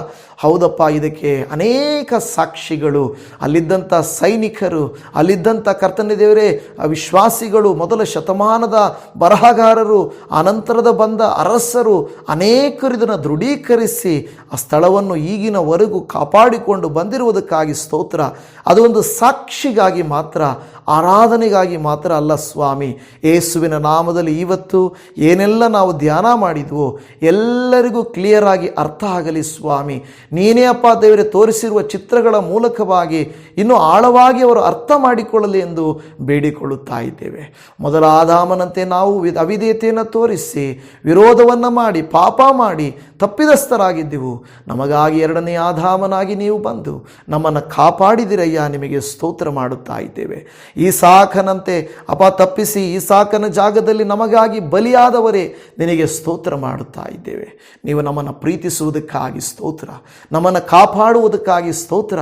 ಹೌದಪ್ಪ, ಇದಕ್ಕೆ ಅನೇಕ ಸಾಕ್ಷಿಗಳು, ಅಲ್ಲಿದ್ದಂಥ ಸೈನಿಕರು, ಅಲ್ಲಿದ್ದಂಥ ಕರ್ತನ ದೇವರೇ ವಿಶ್ವಾಸಿಗಳು, ಮೊದಲ ಶತಮಾನದ ಬರಹಗಾರರು, ಅನಂತರದ ಬಂದ ಅರಸರು, ಅನೇಕರು ಇದನ್ನು ದೃಢೀಕರಿಸಿ ಆ ಸ್ಥಳವನ್ನು ಈಗಿನವರೆಗೂ ಕಾಪಾಡಿಕೊಂಡು ಬಂದಿರುವುದಕ್ಕಾಗಿ ಸ್ತೋತ್ರ. ಅದು ಒಂದು ಸಾಕ್ಷಿಗಾಗಿ ಮಾತ್ರ, ಆರಾಧನೆಗಾಗಿ ಮಾತ್ರ ಅಲ್ಲ ಸ್ವಾಮಿ. ಯೇಸುವಿನ ನಾಮದಲ್ಲಿ ಇವತ್ತು ಏನೆಲ್ಲ ನಾವು ಧ್ಯಾನ ಮಾಡಿದ್ವೋ ಎಲ್ಲರಿಗೂ ಕ್ಲಿಯರ್ ಆಗಿ ಅರ್ಥ ಆಗಲಿ ಸ್ವಾಮಿ. ನೀನೇ ಅಪ್ಪ ದೇವರೇ ತೋರಿಸಿರುವ ಚಿತ್ರಗಳ ಮೂಲಕವಾಗಿ ಇನ್ನೂ ಆಳವಾಗಿ ಅವರು ಅರ್ಥ ಮಾಡಿಕೊಳ್ಳಲಿ ಎಂದು ಬೇಡಿಕೊಳ್ಳುತ್ತಾ ಇದ್ದೇವೆ. ಮೊದಲ ಆದಾಮನಂತೆ ನಾವು ಅವಿಧೇಯತೆಯನ್ನು ತೋರಿಸಿ ವಿರೋಧವನ್ನು ಮಾಡಿ ಪಾಪ ಮಾಡಿ ತಪ್ಪಿದಸ್ಥರಾಗಿದ್ದೆವು. ನಮಗಾಗಿ ಎರಡನೇ ಆದಾಮನಾಗಿ ನೀವು ಬಂದು ನಮ್ಮನ್ನು ಕಾಪಾಡಿದಿರಯ್ಯ, ನಿಮಗೆ ಸ್ತೋತ್ರ ಮಾಡುತ್ತಾ ಇದ್ದೇವೆ. ಈ ಸಾಕನಂತೆ ತಪ್ಪಿಸಿ ಈ ಸಾಕನ ಜಾಗದಲ್ಲಿ ನಮಗಾಗಿ ಬಲಿಯಾದವರೇ ನಿನಗೆ ಸ್ತೋತ್ರ ಮಾಡುತ್ತಾ ಇದ್ದೇವೆ. ನೀವು ನಮ್ಮನ್ನು ಪ್ರೀತಿಸುವುದಕ್ಕಾಗಿ ಸ್ತೋತ್ರ, ನಮ್ಮನ್ನು ಕಾಪಾಡುವುದಕ್ಕಾಗಿ ಸ್ತೋತ್ರ.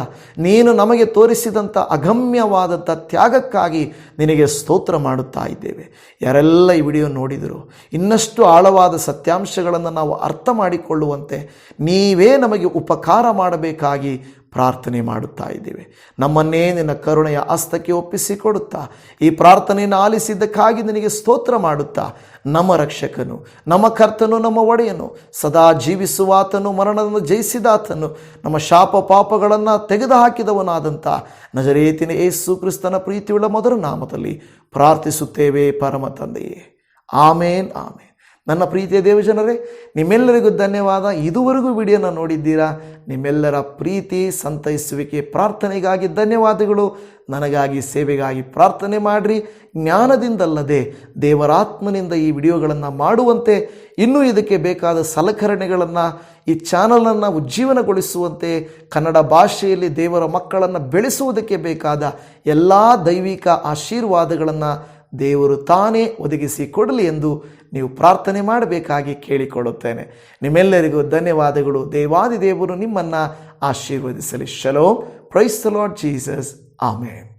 ನೀನು ನಮಗೆ ತೋರಿಸಿದಂಥ ಅಗಮ್ಯವಾದಂಥ ತ್ಯಾಗಕ್ಕಾಗಿ ನಿನಗೆ ಸ್ತೋತ್ರ ಮಾಡುತ್ತಾ ಇದ್ದೇವೆ. ಯಾರೆಲ್ಲ ಈ ವಿಡಿಯೋ ನೋಡಿದರು ಇನ್ನಷ್ಟು ಆಳವಾದ ಸತ್ಯಾಂಶಗಳನ್ನು ನಾವು ಅರ್ಥ ಮಾಡಿಕೊಳ್ಳುವಂತೆ ನೀವೇ ನಮಗೆ ಉಪಕಾರ ಮಾಡಬೇಕಾಗಿ ಪ್ರಾರ್ಥನೆ ಮಾಡುತ್ತಾ ಇದ್ದೇವೆ. ನಮ್ಮನ್ನೇ ನಿನ್ನ ಕರುಣೆಯ ಹಸ್ತಕ್ಕೆ ಒಪ್ಪಿಸಿಕೊಡುತ್ತಾ ಈ ಪ್ರಾರ್ಥನೆಯನ್ನು ಆಲಿಸಿದ್ದಕ್ಕಾಗಿ ನಿನಗೆ ಸ್ತೋತ್ರ ಮಾಡುತ್ತಾ, ನಮ್ಮ ರಕ್ಷಕನು, ನಮ್ಮ ಕರ್ತನು, ನಮ್ಮ ಒಡೆಯನು, ಸದಾ ಜೀವಿಸುವಾತನು, ಮರಣವನ್ನು ಜಯಿಸಿದಾತನು, ನಮ್ಮ ಶಾಪ ಪಾಪಗಳನ್ನು ತೆಗೆದುಹಾಕಿದವನಾದಂಥ ನಜರೇತಿನ ಯೇಸು ಕ್ರಿಸ್ತನ ಪ್ರೀತಿಯುಳ್ಳ ಮಧುರ ನಾಮದಲ್ಲಿ ಪ್ರಾರ್ಥಿಸುತ್ತೇವೆ ಪರಮ ತಂದೆಯೇ. ಆಮೇನ್, ಆಮೇನ್. ನನ್ನ ಪ್ರೀತಿಯ ದೇವಜನರೇ, ನಿಮ್ಮೆಲ್ಲರಿಗೂ ಧನ್ಯವಾದ. ಇದುವರೆಗೂ ವಿಡಿಯೋನ ನೋಡಿದ್ದೀರಾ. ನಿಮ್ಮೆಲ್ಲರ ಪ್ರೀತಿ, ಸಂತೈಸುವಿಕೆ, ಪ್ರಾರ್ಥನೆಗಾಗಿ ಧನ್ಯವಾದಗಳು. ನನಗಾಗಿ, ಸೇವೆಗಾಗಿ ಪ್ರಾರ್ಥನೆ ಮಾಡಿರಿ. ಜ್ಞಾನದಿಂದಲ್ಲದೆ ದೇವರಾತ್ಮನಿಂದ ಈ ವಿಡಿಯೋಗಳನ್ನು ಮಾಡುವಂತೆ, ಇನ್ನೂ ಇದಕ್ಕೆ ಬೇಕಾದ ಸಲಕರಣೆಗಳನ್ನು, ಈ ಚಾನಲನ್ನು ಉಜ್ಜೀವನಗೊಳಿಸುವಂತೆ, ಕನ್ನಡ ಭಾಷೆಯಲ್ಲಿ ದೇವರ ಮಕ್ಕಳನ್ನು ಬೆಳೆಸುವುದಕ್ಕೆ ಬೇಕಾದ ಎಲ್ಲ ದೈವಿಕ ಆಶೀರ್ವಾದಗಳನ್ನು ದೇವರು ತಾನೇ ಒದಗಿಸಿ ಕೊಡಲಿ ಎಂದು ನೀವು ಪ್ರಾರ್ಥನೆ ಮಾಡಬೇಕಾಗಿ ಕೇಳಿಕೊಳ್ಳುತ್ತೇನೆ. ನಿಮ್ಮೆಲ್ಲರಿಗೂ ಧನ್ಯವಾದಗಳು. ದೇವಾದಿ ದೇವರು ನಿಮ್ಮನ್ನು ಆಶೀರ್ವದಿಸಲಿ. ಶಲೋಮ್. Praise the Lord Jesus. Amen.